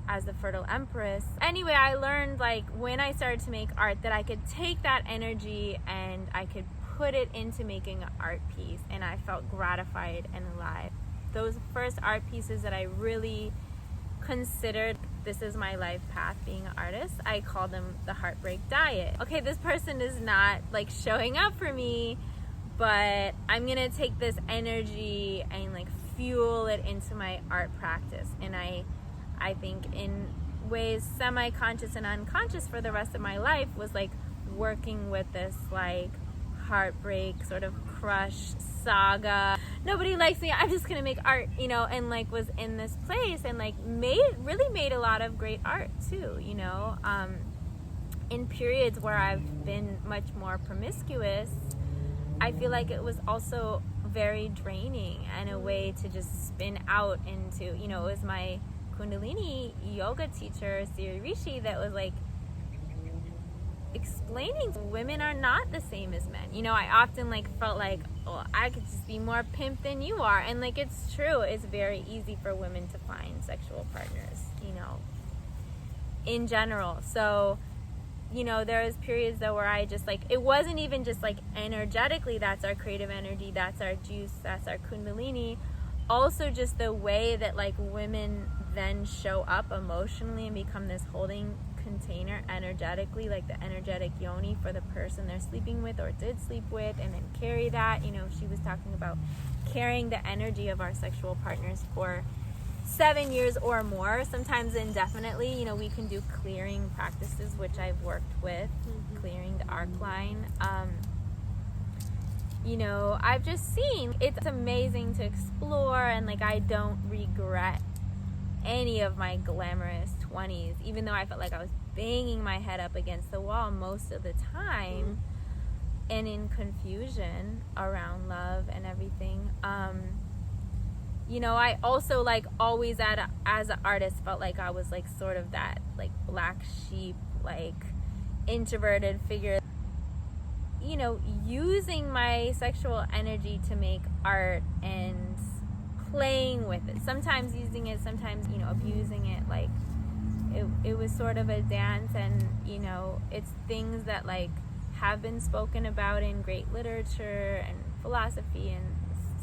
as the fertile empress. Anyway, I learned like when I started to make art that I could take that energy and I could put it into making an art piece, and I felt gratified and alive. Those first art pieces that I really considered, this is my life path being an artist, I call them the heartbreak diet. Okay, this person is not like showing up for me, but I'm gonna take this energy and like fuel it into my art practice. And I think in ways semi-conscious and unconscious for the rest of my life was like working with this like heartbreak sort of crush saga, nobody likes me, I'm just gonna make art, you know, and like was in this place and like really made a lot of great art too, you know. In periods where I've been much more promiscuous, I feel like it was also very draining and a way to just spin out into, you know, it was my Kundalini yoga teacher, Siri Rishi, that was like explaining women are not the same as men. You know, I often like felt like, oh, I could just be more pimp than you are. And like, it's true. It's very easy for women to find sexual partners, you know, in general. So, you know, there was periods though where I just like, it wasn't even just like energetically, that's our creative energy, that's our juice, that's our Kundalini. Also just the way that like women then show up emotionally and become this holding container energetically, like the energetic yoni for the person they're sleeping with or did sleep with, and then carry that. You know, she was talking about carrying the energy of our sexual partners for 7 years or more, sometimes indefinitely. You know, we can do clearing practices, which I've worked with, clearing the arc line. You know, I've just seen it's amazing to explore, and like I don't regret any of my glamorous 20s, even though I felt like I was banging my head up against the wall most of the time and in confusion around love and everything. You know, I also like always as an artist felt like I was like sort of that like black sheep, like introverted figure, you know, using my sexual energy to make art and playing with it, sometimes using it, sometimes, you know, abusing it. Like it was sort of a dance, and you know, it's things that like have been spoken about in great literature and philosophy and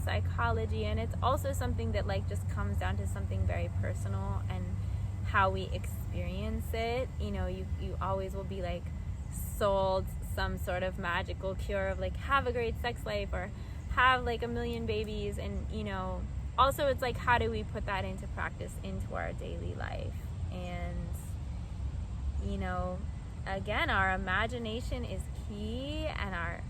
psychology, and it's also something that like just comes down to something very personal and how we experience it. You know, you always will be like sold some sort of magical cure of like have a great sex life or have like 1 million babies, and you know, also it's like how do we put that into practice into our daily life. And you know, again, our imagination is key, and our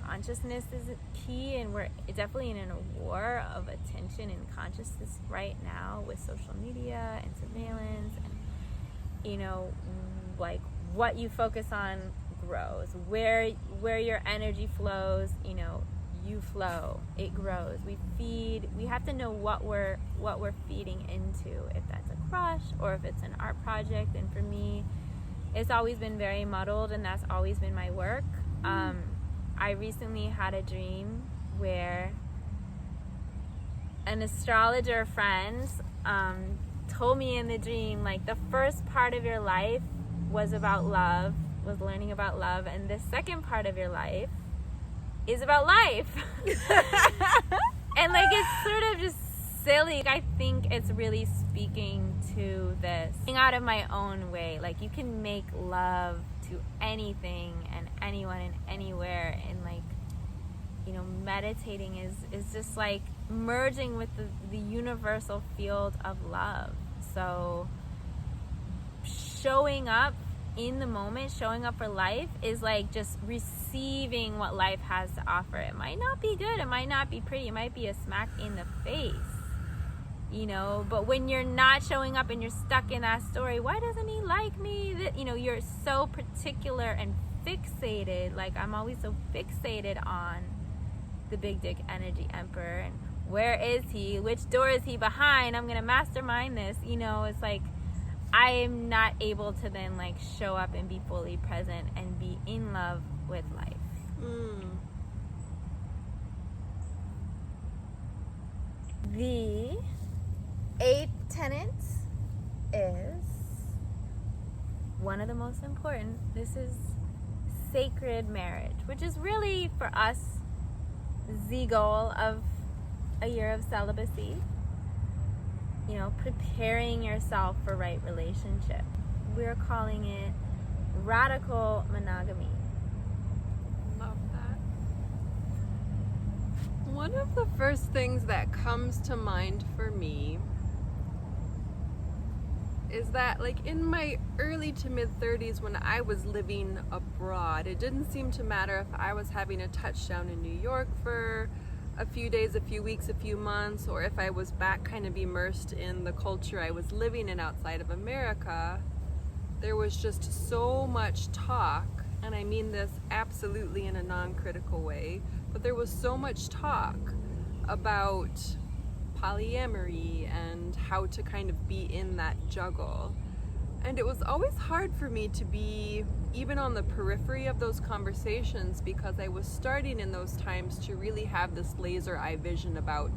consciousness is key, and we're definitely in a war of attention and consciousness right now with social media and surveillance, and you know, like what you focus on grows, where your energy flows, you know, you flow, it grows. We have to know what we're feeding into, if that's a crush or if it's an art project. And for me, it's always been very muddled, and that's always been my work. I recently had a dream where an astrologer friend told me in the dream, like, the first part of your life was about love, was learning about love, and the second part of your life is about life. And like, it's sort of just silly. I think it's really speaking to this getting out of my own way. Like, you can make love to anything and anyone and anywhere, and like, you know, meditating is just like merging with the universal field of love. So showing up in the moment, showing up for life is like just receiving what life has to offer. It might not be good, it might not be pretty, it might be a smack in the face, you know, but when you're not showing up and you're stuck in that story, why doesn't he like me? That, you know, you're so particular and fixated. Like, I'm always so fixated on the big dick energy emperor, and where is he, which door is he behind, I'm gonna mastermind this, you know. It's like I am not able to then like show up and be fully present and be in love with life. The 8th tenet is one of the most important. This is sacred marriage, which is really for us the goal of a year of celibacy. You know, preparing yourself for right relationship. We're calling it radical monogamy. Love that. One of the first things that comes to mind for me is that, like, in my early to mid 30s when I was living abroad, it didn't seem to matter if I was having a touchdown in New York for a few days, a few weeks, a few months, or if I was back kind of immersed in the culture I was living in outside of America. There was just so much talk, and I mean this absolutely in a non-critical way, but there was so much talk about polyamory and how to kind of be in that juggle. And it was always hard for me to be even on the periphery of those conversations, because I was starting in those times to really have this laser eye vision about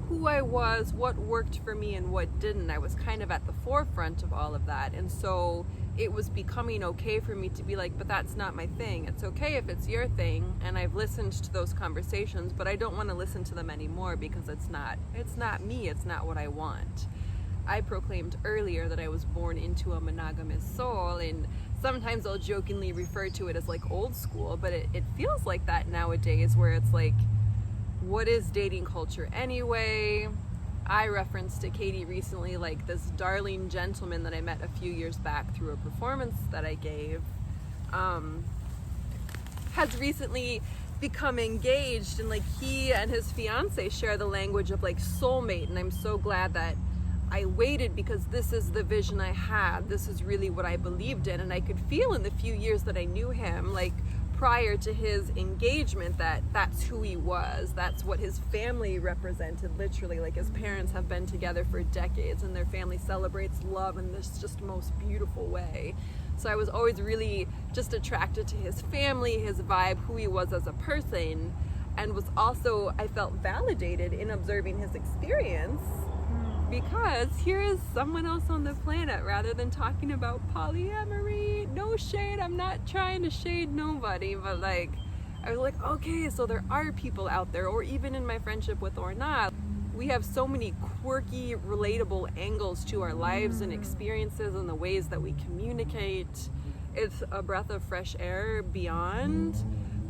who I was, what worked for me and what didn't. I was kind of at the forefront of all of that, and so it was becoming okay for me to be like, but that's not my thing. It's okay if it's your thing, and I've listened to those conversations, but I don't want to listen to them anymore because it's not me, it's not what I want. I proclaimed earlier that I was born into a monogamous soul, and sometimes I'll jokingly refer to it as like old school, but it feels like that nowadays, where it's like, what is dating culture anyway? I referenced to Katie recently, like, this darling gentleman that I met a few years back through a performance that I gave, has recently become engaged, and like he and his fiance share the language of like soulmate, and I'm so glad that I waited, because this is the vision I had. This is really what I believed in, and I could feel in the few years that I knew him, like prior to his engagement, that that's who he was. That's what his family represented, literally. Like, his parents have been together for decades, and their family celebrates love in this just most beautiful way. So I was always really just attracted to his family, his vibe, who he was as a person, and was also, I felt validated in observing his experience, because here is someone else on the planet, rather than talking about polyamory. No shade, I'm not trying to shade nobody, but like, I was like, okay, so there are people out there, or even in my friendship with Orna, we have so many quirky, relatable angles to our lives and experiences and the ways that we communicate. It's a breath of fresh air beyond,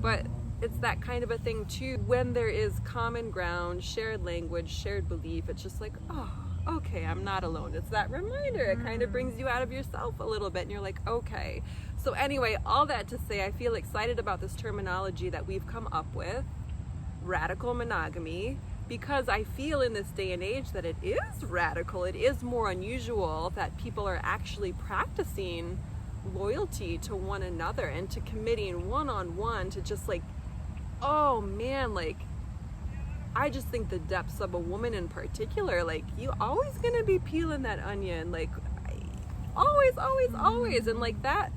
but it's that kind of a thing too. When there is common ground, shared language, shared belief, it's just like, oh, okay, I'm not alone. It's that reminder. It kind of brings you out of yourself a little bit, and you're like, okay. So anyway, all that to say, I feel excited about this terminology that we've come up with, radical monogamy, because I feel in this day and age that it is radical. It is more unusual that people are actually practicing loyalty to one another and to committing one-on-one to just like, oh man, like, I just think the depths of a woman in particular, like, you always gonna be peeling that onion, like, always, and like that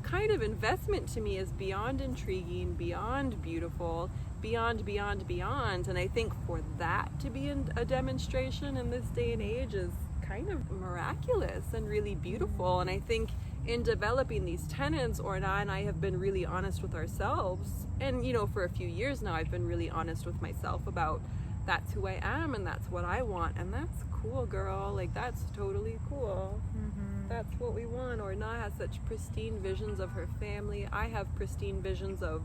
kind of investment to me is beyond intriguing, beyond beautiful, beyond, and I think for that to be a demonstration in this day and age is kind of miraculous and really beautiful. And I think in developing these tenets, Orna and I have been really honest with ourselves, and you know, for a few years now I've been really honest with myself about that's who I am and that's what I want, and that's cool, girl, like, that's totally cool. That's what we want. Orna has such pristine visions of her family. I have pristine visions of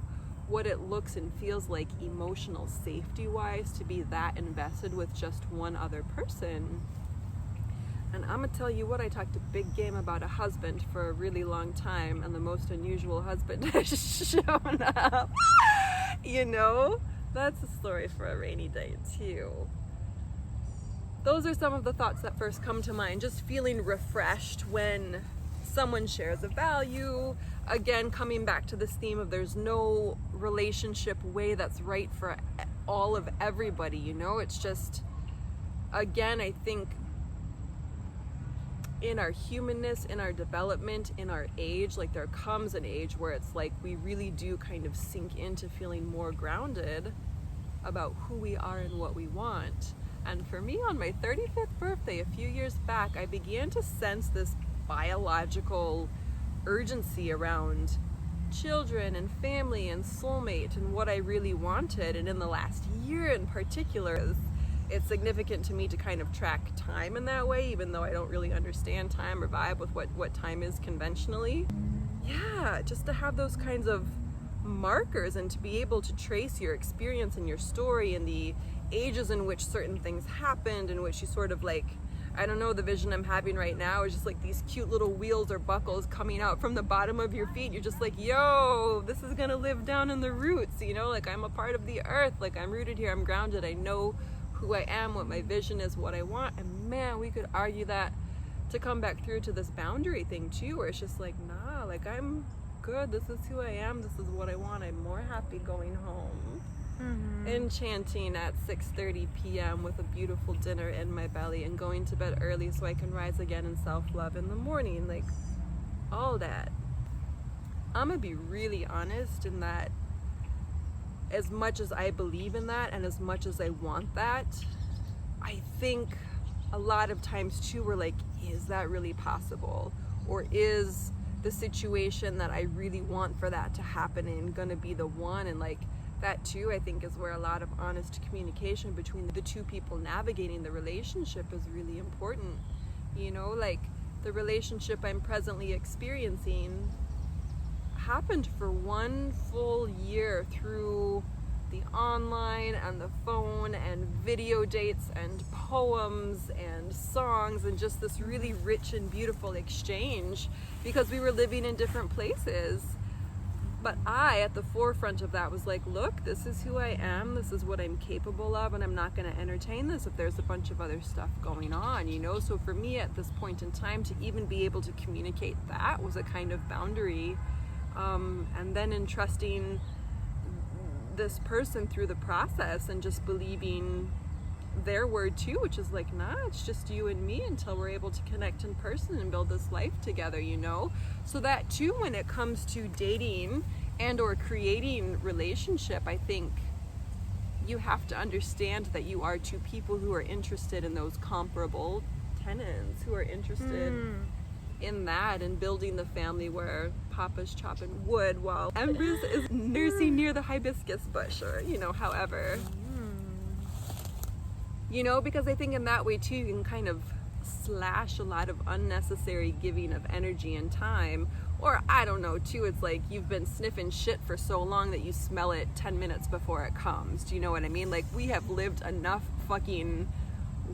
what it looks and feels like emotional safety wise to be that invested with just one other person. And I'm gonna tell you what, I talked a big game about a husband for a really long time, and the most unusual husband has shown up. You know, that's a story for a rainy day too. Those are some of the thoughts that first come to mind, just feeling refreshed when someone shares a value. Again, coming back to this theme of there's no relationship way that's right for all of everybody, you know? It's just, again, I think in our humanness, in our development, in our age, like, there comes an age where it's like we really do kind of sink into feeling more grounded about who we are and what we want. And for me, on my 35th birthday a few years back, I began to sense this biological urgency around children and family and soulmate and what I really wanted. And in the last year in particular, it's significant to me to kind of track time in that way, even though I don't really understand time or vibe with what time is conventionally. Yeah, just to have those kinds of markers and to be able to trace your experience and your story and the ages in which certain things happened, in which you sort of like, I don't know, the vision I'm having right now is just like these cute little wheels or buckles coming out from the bottom of your feet. You're just like, yo, this is gonna live down in the roots, you know, like I'm a part of the earth, like I'm rooted here, I'm grounded, I know who I am, what my vision is, what I want. And man, we could argue that to come back through to this boundary thing too, where it's just like, nah, like I'm good, this is who I am, this is what I want, I'm more happy going home. Enchanting at 6:30 p.m. with a beautiful dinner in my belly and going to bed early so I can rise again in self-love in the morning, like all that. I'm gonna be really honest in that as much as I believe in that and as much as I want that, I think a lot of times too we're like, is that really possible? Or is the situation that I really want for that to happen in gonna be the one? And like that too, I think, is where a lot of honest communication between the two people navigating the relationship is really important. You know, like the relationship I'm presently experiencing happened for 1 full year through the online and the phone and video dates and poems and songs and just this really rich and beautiful exchange because we were living in different places. But I, at the forefront of that, was like, look, this is who I am, this is what I'm capable of, and I'm not going to entertain this if there's a bunch of other stuff going on, you know? So for me at this point in time, to even be able to communicate that was a kind of boundary. And then entrusting this person through the process and just believing their word too, which is like, nah, it's just you and me until we're able to connect in person and build this life together, you know? So that too, when it comes to dating and or creating relationship, I think you have to understand that you are two people who are interested in those comparable tenets, who are interested in that and building the family where Papa's chopping wood while Empress is nursing near the hibiscus bush, or, you know, however. You know, because I think in that way too, you can kind of slash a lot of unnecessary giving of energy and time. Or I don't know too, it's like you've been sniffing shit for so long that you smell it 10 minutes before it comes. Do you know what I mean? Like we have lived enough fucking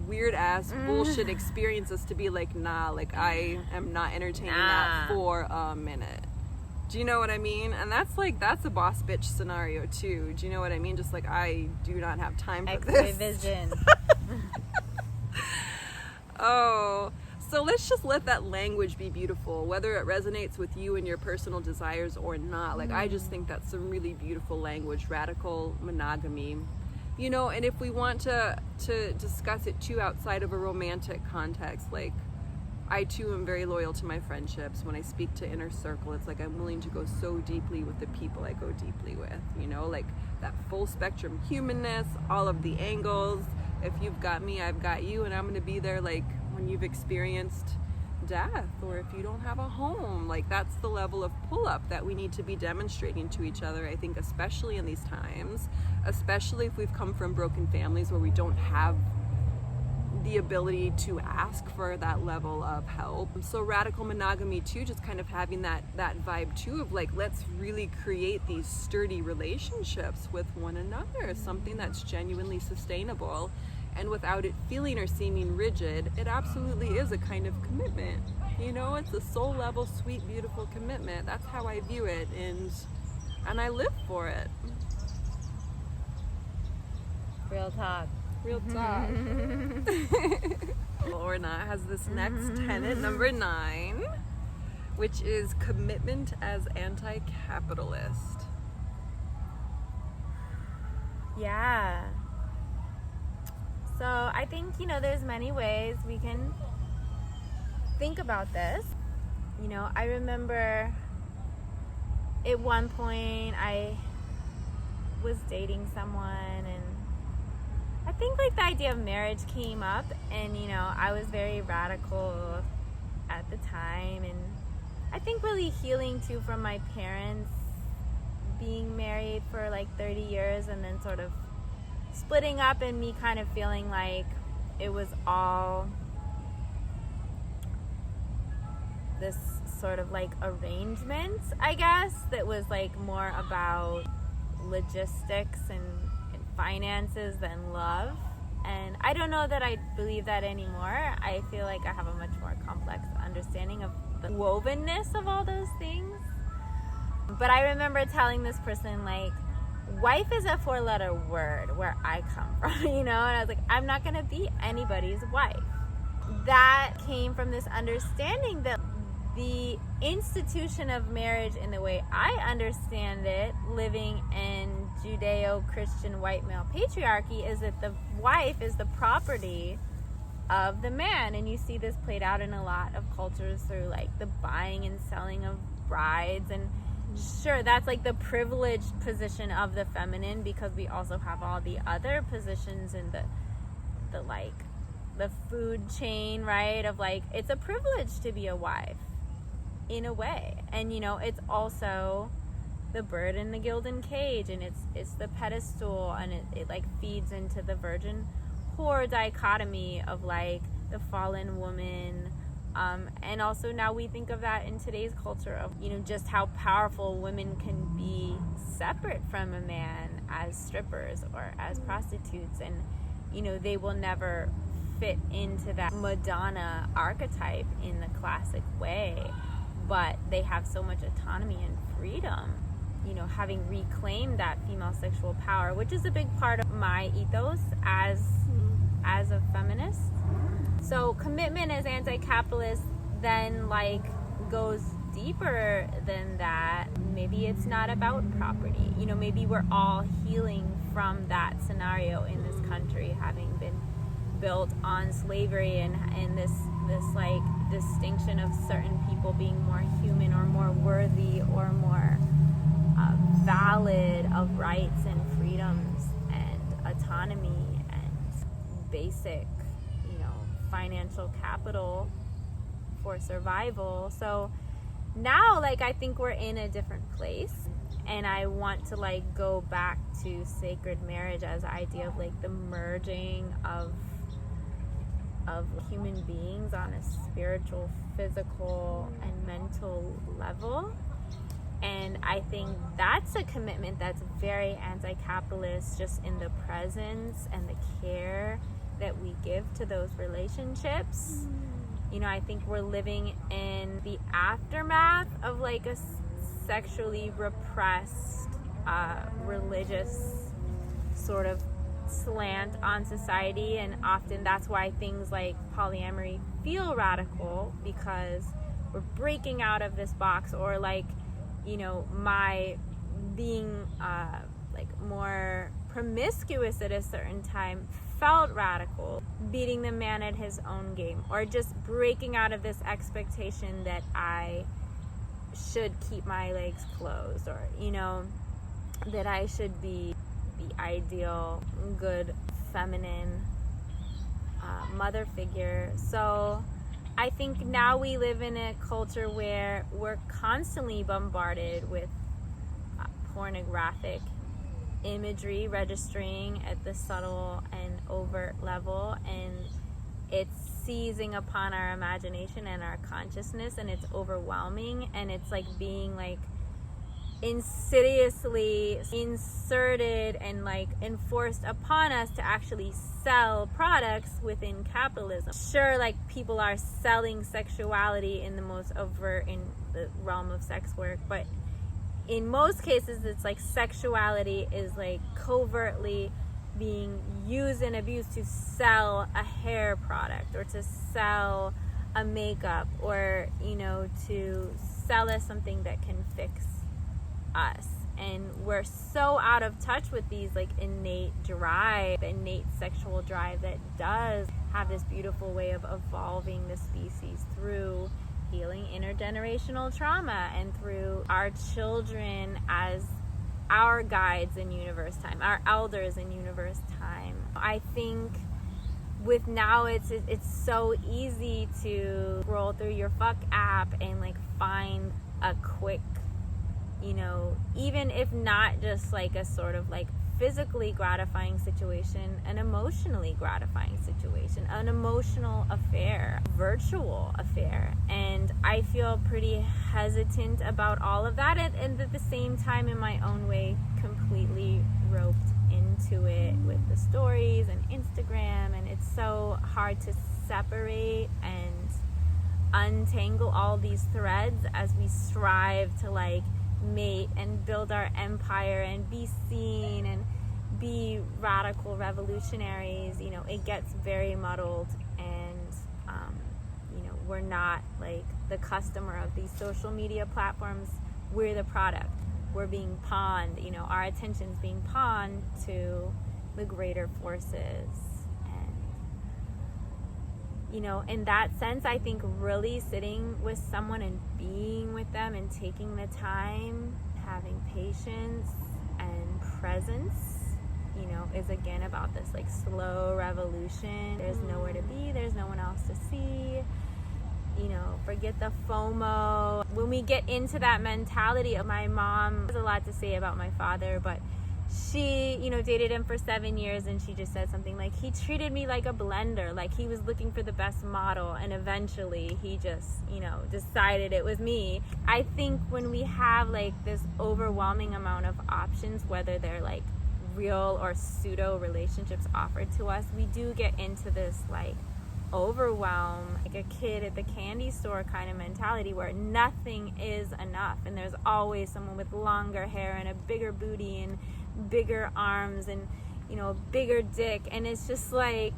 weird ass bullshit experiences to be like, nah, like I am not entertaining that for a minute. Do you know what I mean? And that's like, that's a boss bitch scenario too. Do you know what I mean? Just like, I do not have time for this. Vision. Oh, so let's just let that language be beautiful, whether it resonates with you and your personal desires or not. Like, I just think that's some really beautiful language, radical monogamy. You know, and if we want to discuss it too outside of a romantic context, like, I too am very loyal to my friendships. When I speak to inner circle, it's like I'm willing to go so deeply with the people I go deeply with, you know, like that full spectrum humanness, all of the angles. If you've got me, I've got you, and I'm going to be there like when you've experienced death, or if you don't have a home. Like that's the level of pull-up that we need to be demonstrating to each other, I think, especially in these times, especially if we've come from broken families where we don't have the ability to ask for that level of help. So radical monogamy too, just kind of having that vibe too of like, let's really create these sturdy relationships with one another, something that's genuinely sustainable, and without it feeling or seeming rigid. It absolutely is a kind of commitment, you know? It's a soul level, sweet, beautiful commitment. That's how I view it, and I live for it. Real talk. Real talk. Lorna has this next tenet, number 9, which is commitment as anti-capitalist. Yeah. So I think, you know, there's many ways we can think about this. You know, I remember at one point I was dating someone, and I think like the idea of marriage came up, and you know, I was very radical at the time, and I think really healing too from my parents being married for like 30 years and then sort of splitting up, and me kind of feeling like it was all this sort of like arrangement, I guess, that was like more about logistics and finances than love. And I don't know that I believe that anymore. I feel like I have a much more complex understanding of the wovenness of all those things. But I remember telling this person, like, wife is a 4-letter word where I come from, you know? And I was like, I'm not going to be anybody's wife. That came from this understanding that the institution of marriage in the way I understand it, living in Judeo-Christian white male patriarchy, is that the wife is the property of the man. And you see this played out in a lot of cultures through like the buying and selling of brides. And sure, that's like the privileged position of the feminine, because we also have all the other positions in the like the food chain, right? Of like, it's a privilege to be a wife in a way. And you know, it's also the bird in the gilded cage, and it's the pedestal, and it like feeds into the virgin whore dichotomy of like the fallen woman. And also now we think of that in today's culture of, you know, just how powerful women can be separate from a man as strippers or as prostitutes, and you know, they will never fit into that Madonna archetype in the classic way, but they have so much autonomy and freedom, you know, having reclaimed that female sexual power, which is a big part of my ethos as a feminist. So commitment as anti-capitalist then like goes deeper than that. Maybe it's not about property. You know, maybe we're all healing from that scenario in this country, having been built on slavery and this like distinction of certain people being more human or more worthy or more valid of rights and freedoms and autonomy and basic, you know, financial capital for survival. So now, like, I think we're in a different place, and I want to like go back to sacred marriage as the idea of like the merging of human beings on a spiritual, physical, and mental level. And I think that's a commitment that's very anti-capitalist, just in the presence and the care that we give to those relationships. You know, I think we're living in the aftermath of like a sexually repressed, religious sort of slant on society, and often that's why things like polyamory feel radical, because we're breaking out of this box. Or like, you know, my being like more promiscuous at a certain time felt radical, beating the man at his own game, or just breaking out of this expectation that I should keep my legs closed, or, you know, that I should be the ideal good feminine mother figure. So I think now we live in a culture where we're constantly bombarded with pornographic imagery registering at the subtle and overt level, and it's seizing upon our imagination and our consciousness, and it's overwhelming, and it's like being like insidiously inserted and like enforced upon us to actually sell products within capitalism. Sure, like people are selling sexuality in the most overt, in the realm of sex work, but in most cases it's like sexuality is like covertly being used and abused to sell a hair product, or to sell a makeup, or, you know, to sell us something that can fix us. And we're so out of touch with these like innate sexual drive that does have this beautiful way of evolving the species through healing intergenerational trauma, and through our children as our guides in universe time, our elders in universe time. I think with now it's so easy to scroll through your fuck app and like find a quick you know, even if not just like a sort of like physically gratifying situation, an emotionally gratifying situation, an emotional affair, virtual affair. And I feel pretty hesitant about all of that, and at the same time, in my own way, completely roped into it with the stories and Instagram, and it's so hard to separate and untangle all these threads as we strive to like mate and build our empire and be seen and be radical revolutionaries. You know, it gets very muddled, and you know, we're not like the customer of these social media platforms, we're the product. We're being pawned, you know, our attention's being pawned to the greater forces. And you know, in that sense, I think really sitting with someone and being with them and taking the time, having patience and presence, you know, is again about this like slow revolution. There's nowhere to be, there's no one else to see. You know, forget the FOMO. When we get into that mentality of my mom, there's a lot to say about my father, but she, you know, dated him for 7 years, and she just said something like, he treated me like a blender, like he was looking for the best model, and eventually he just, you know, decided it was me. I think when we have like this overwhelming amount of options, whether they're like real or pseudo relationships offered to us, we do get into this like overwhelm, like a kid at the candy store kind of mentality where nothing is enough, and there's always someone with longer hair and a bigger booty and bigger arms and, you know, a bigger dick, and it's just like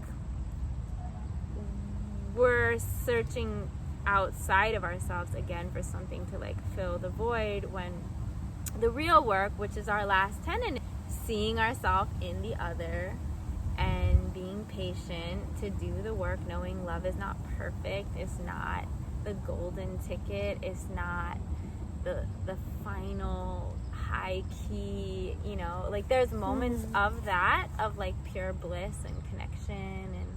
we're searching outside of ourselves again for something to like fill the void, when the real work, which is our last tenet, seeing ourselves in the other and being patient to do the work, knowing love is not perfect, it's not the golden ticket, it's not the final high key, you know, like there's moments of that, of like pure bliss and connection and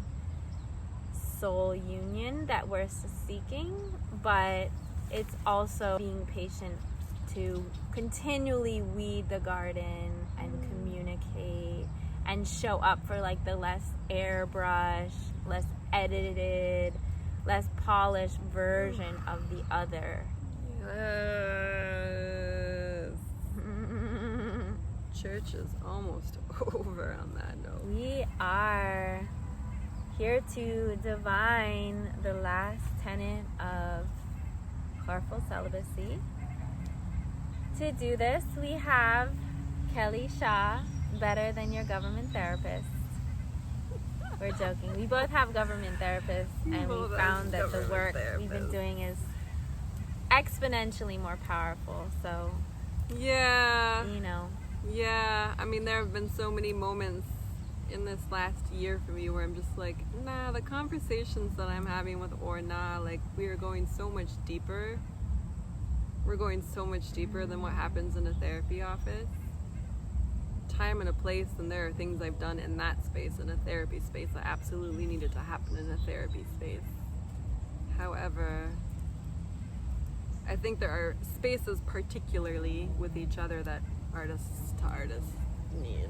soul union that we're seeking, but it's also being patient to continually weed the garden and communicate and show up for like the less airbrush, less edited, less polished version of the other. Yes. Church is almost over on that note. We are here to divine the last tenet of careful celibacy. To do this, we have Kelly Shaw, better than your government therapist. We're joking. We both have government therapists, and we found that the work we've been doing is exponentially more powerful. So, yeah, you know. Yeah, I mean, there have been so many moments in this last year for me where I'm just like, nah, the conversations that I'm having with Orna, like, we are going so much deeper. We're going so much deeper than what happens in a therapy office. Time and a place, and there are things I've done in that space, in a therapy space, that absolutely needed to happen in a therapy space. However, I think there are spaces, particularly with each other, that artists to artists need.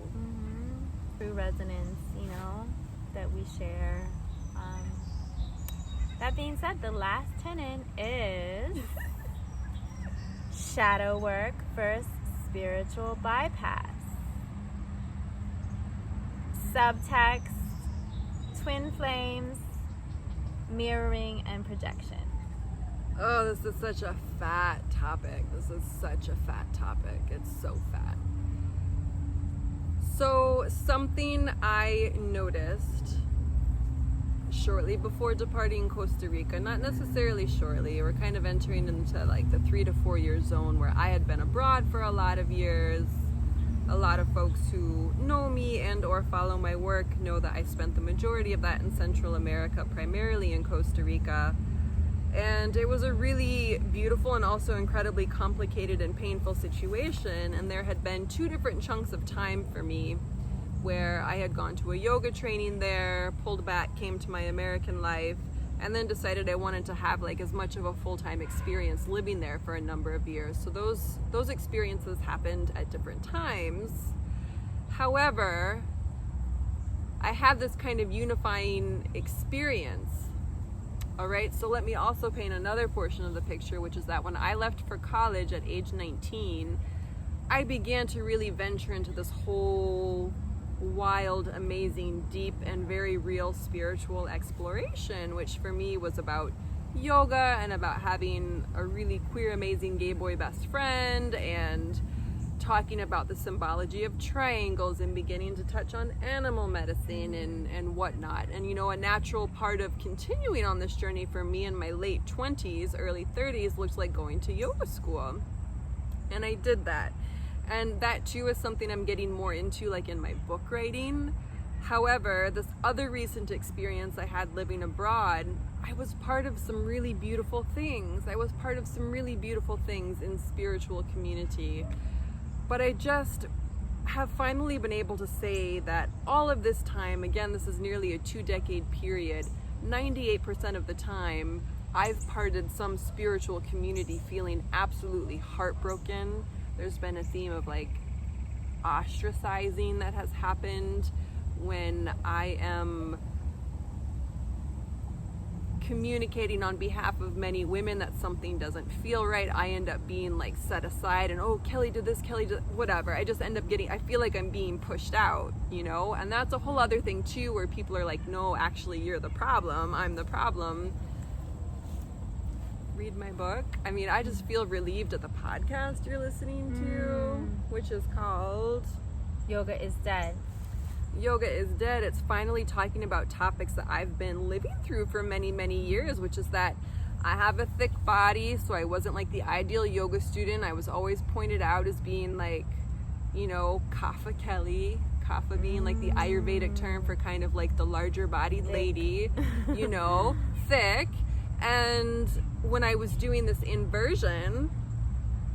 Through resonance, you know, that we share. That being said, the last tenet is shadow work versus spiritual bypass. Subtext, twin flames, mirroring, and projection. Oh, this is such a fat topic. This is such a fat topic. It's so fat. So, something I noticed shortly before departing Costa Rica, not necessarily shortly, we're kind of entering into like the 3 to 4 year zone where I had been abroad for a lot of years. A lot of folks who know me and or follow my work know that I spent the majority of that in Central America, primarily in Costa Rica. And it was a really beautiful and also incredibly complicated and painful situation. And there had been 2 different chunks of time for me where I had gone to a yoga training there, pulled back, came to my American life, and then decided I wanted to have like as much of a full-time experience living there for a number of years. So those experiences happened at different times. However, I had this kind of unifying experience. All right, so let me also paint another portion of the picture, which is that when I left for college at age 19, I began to really venture into this whole wild, amazing, deep, and very real spiritual exploration, which for me was about yoga and about having a really queer, amazing gay boy best friend, and talking about the symbology of triangles and beginning to touch on animal medicine and whatnot. And you know, a natural part of continuing on this journey for me in my late 20s, early 30s looked like going to yoga school. And I did that. And that too is something I'm getting more into, like in my book writing. However, this other recent experience I had living abroad, I was part of some really beautiful things. I was part of some really beautiful things in spiritual community. But I just have finally been able to say that all of this time, again, this is nearly a 2-decade period, 98% of the time, I've parted some spiritual community feeling absolutely heartbroken. There's been a theme of like ostracizing that has happened when I am communicating on behalf of many women that something doesn't feel right. I end up being like set aside and, oh, Kelly did this, Kelly did whatever. I just end up I feel like I'm being pushed out, you know? And that's a whole other thing too, where people are like, no, actually you're the problem, I'm the problem. Read my book. I mean, I just feel relieved at the podcast you're listening to, which is called Yoga is Dead. Yoga is Dead. It's finally talking about topics that I've been living through for many, many years, which is that I have a thick body, so I wasn't like the ideal yoga student. I was always pointed out as being like, you know, Kapha Kelly, Kapha being like the Ayurvedic term for kind of like the larger bodied lady, you know, thick. And when I was doing this inversion,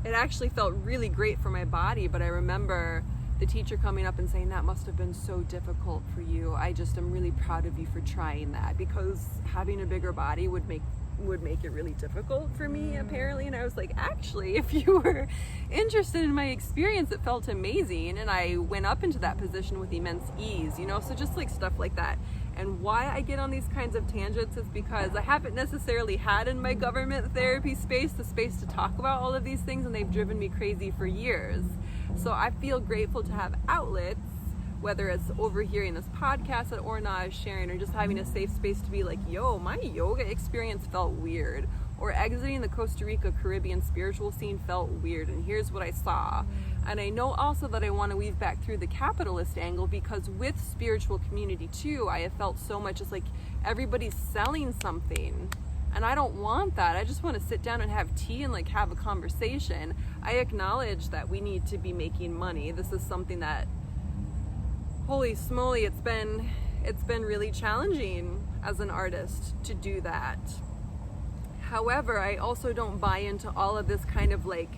it actually felt really great for my body, but I remember the teacher coming up and saying, that must have been so difficult for you. I just am really proud of you for trying that, because having a bigger body would make it really difficult for me, apparently. And I was like, actually, if you were interested in my experience, it felt amazing. And I went up into that position with immense ease, you know? So just like stuff like that. And why I get on these kinds of tangents is because I haven't necessarily had in my government therapy space the space to talk about all of these things, and they've driven me crazy for years. So I feel grateful to have outlets, whether it's overhearing this podcast that Orna is sharing, or just having a safe space to be like, yo, my yoga experience felt weird, or exiting the Costa Rica Caribbean spiritual scene felt weird, and here's what I saw. And I know also that I want to weave back through the capitalist angle, because with spiritual community too, I have felt so much as like everybody's selling something. And I don't want that. I just want to sit down and have tea and like have a conversation. I acknowledge that we need to be making money. This is something that, holy smoly, it's been really challenging as an artist to do that. However, I also don't buy into all of this kind of like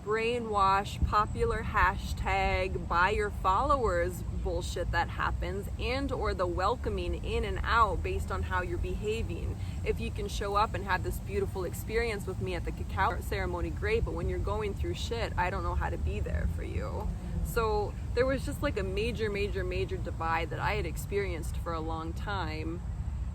brainwash, popular hashtag, buy your followers bullshit that happens, and or the welcoming in and out based on how you're behaving. If you can show up and have this beautiful experience with me at the cacao ceremony, great, but when you're going through shit, I don't know how to be there for you. So there was just like a major divide that I had experienced for a long time,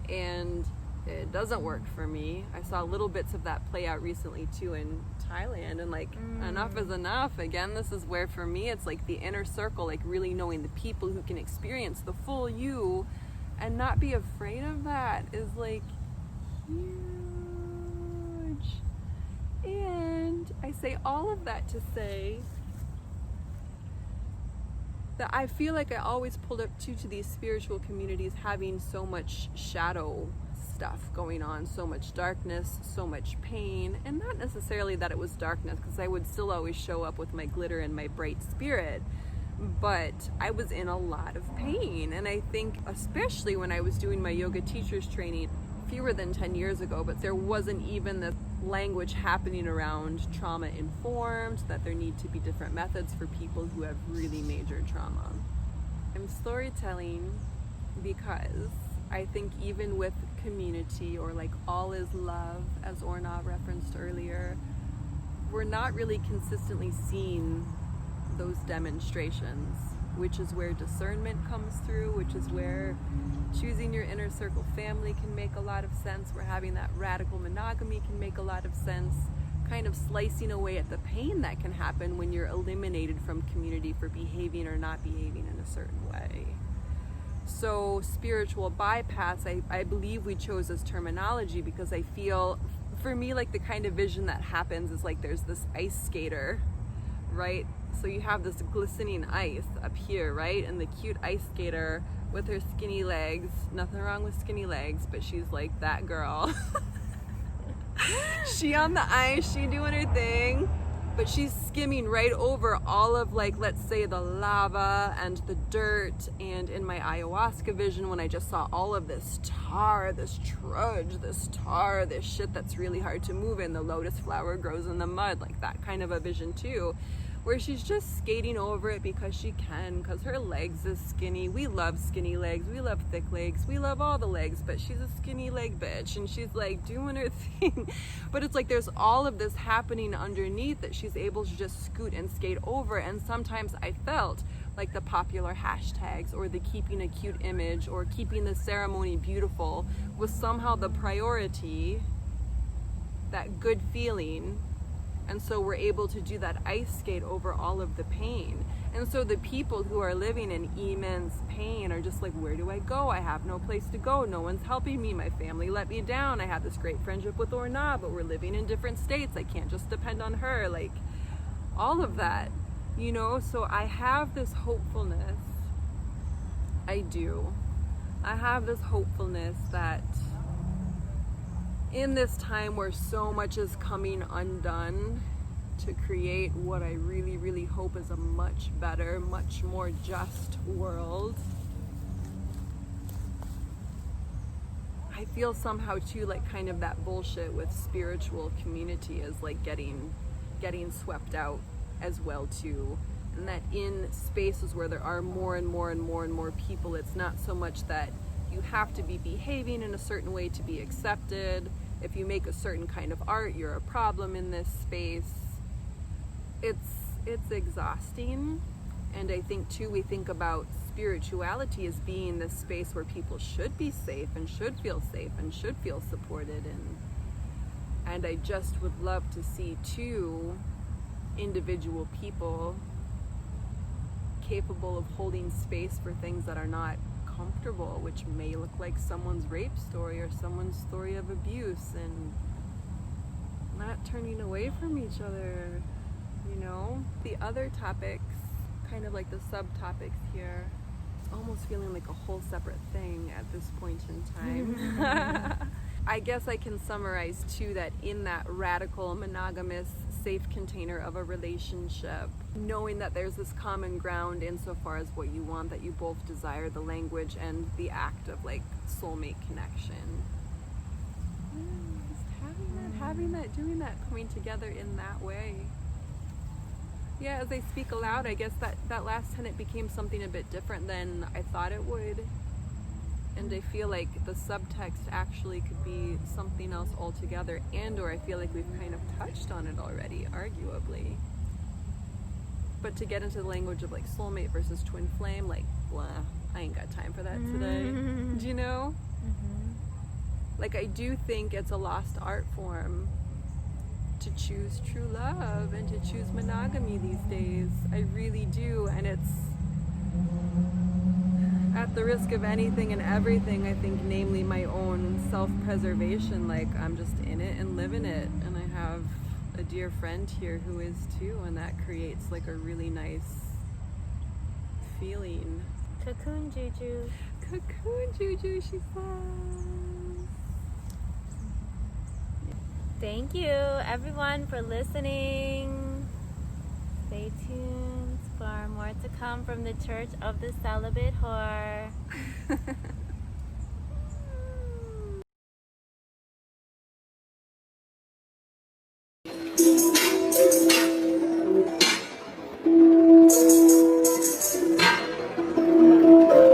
and it doesn't work for me. I saw little bits of that play out recently too in Thailand, and like enough is enough. Again, this is where for me it's like the inner circle, like really knowing the people who can experience the full you and not be afraid of that is like huge. And I say all of that to say that I feel like I always pulled up to these spiritual communities having so much shadow stuff going on, so much darkness, so much pain, and not necessarily that it was darkness, because I would still always show up with my glitter and my bright spirit, but I was in a lot of pain. And I think especially when I was doing my yoga teacher's training fewer than 10 years ago, but there wasn't even the language happening around trauma informed, that there need to be different methods for people who have really major trauma. I'm storytelling because I think even with community, or like all is love, as Orna referenced earlier, we're not really consistently seeing those demonstrations, which is where discernment comes through, which is where choosing your inner circle family can make a lot of sense, where having that radical monogamy can make a lot of sense, kind of slicing away at the pain that can happen when you're eliminated from community for behaving or not behaving in a certain way. So spiritual bypass, I believe we chose this terminology because I feel, for me, like the kind of vision that happens is like there's this ice skater, right? So you have this glistening ice up here, right? And the cute ice skater with her skinny legs, nothing wrong with skinny legs, but she's like that girl. She on the ice, she doing her thing, but she's skimming right over all of, like, let's say the lava and the dirt. And in my ayahuasca vision, when I just saw all of this tar, this trudge, this tar, this shit that's really hard to move in, the lotus flower grows in the mud, like that kind of a vision too, where she's just skating over it because she can, because her legs is skinny. We love skinny legs, we love thick legs, we love all the legs, but she's a skinny leg bitch, and she's like doing her thing. But it's like there's all of this happening underneath that she's able to just scoot and skate over. And sometimes I felt like the popular hashtags, or the keeping a cute image, or keeping the ceremony beautiful was somehow the priority, that good feeling. And so we're able to do that ice skate over all of the pain. And so the people who are living in immense pain are just like, where do I go? I have no place to go. No one's helping me. My family let me down. I had this great friendship with Orna, but we're living in different states. I can't just depend on her. Like, all of that, you know? So I have this hopefulness. I do. I have this hopefulness that in this time where so much is coming undone to create what I really, really hope is a much better, much more just world, I feel somehow too like kind of that bullshit with spiritual community is like getting swept out as well too. And that in spaces where there are more and more and more and more people, it's not so much that you have to be behaving in a certain way to be accepted. If you make a certain kind of art, you're a problem in this space. It's exhausting. And I think too, we think about spirituality as being this space where people should be safe and should feel safe and should feel supported. And I just would love to see too individual people capable of holding space for things that are not comfortable, which may look like someone's rape story or someone's story of abuse, and not turning away from each other, you know? The other topics, kind of like the subtopics here, it's almost feeling like a whole separate thing at this point in time. I guess I can summarize too that in that radical monogamous safe container of a relationship, knowing that there's this common ground insofar as what you want, that you both desire, the language and the act of like soulmate connection. Just having that, doing that, coming together in that way. Yeah, as I speak aloud, I guess that last tenet became something a bit different than I thought it would. And I feel like the subtext actually could be something else altogether, and or I feel like we've kind of touched on it already, arguably. But to get into the language of like soulmate versus twin flame, like, blah, I ain't got time for that today. Do you know? Like, I do think it's a lost art form to choose true love and to choose monogamy these days. I really do. And it's at the risk of anything and everything, I think, namely my own self-preservation. Like, I'm just in it and living it. And I have a dear friend here who is too, and that creates like a really nice feeling. Cocoon juju. Cocoon juju, she says. Thank you, everyone, for listening. Stay tuned for more to come from the Church of the Celibate Whore.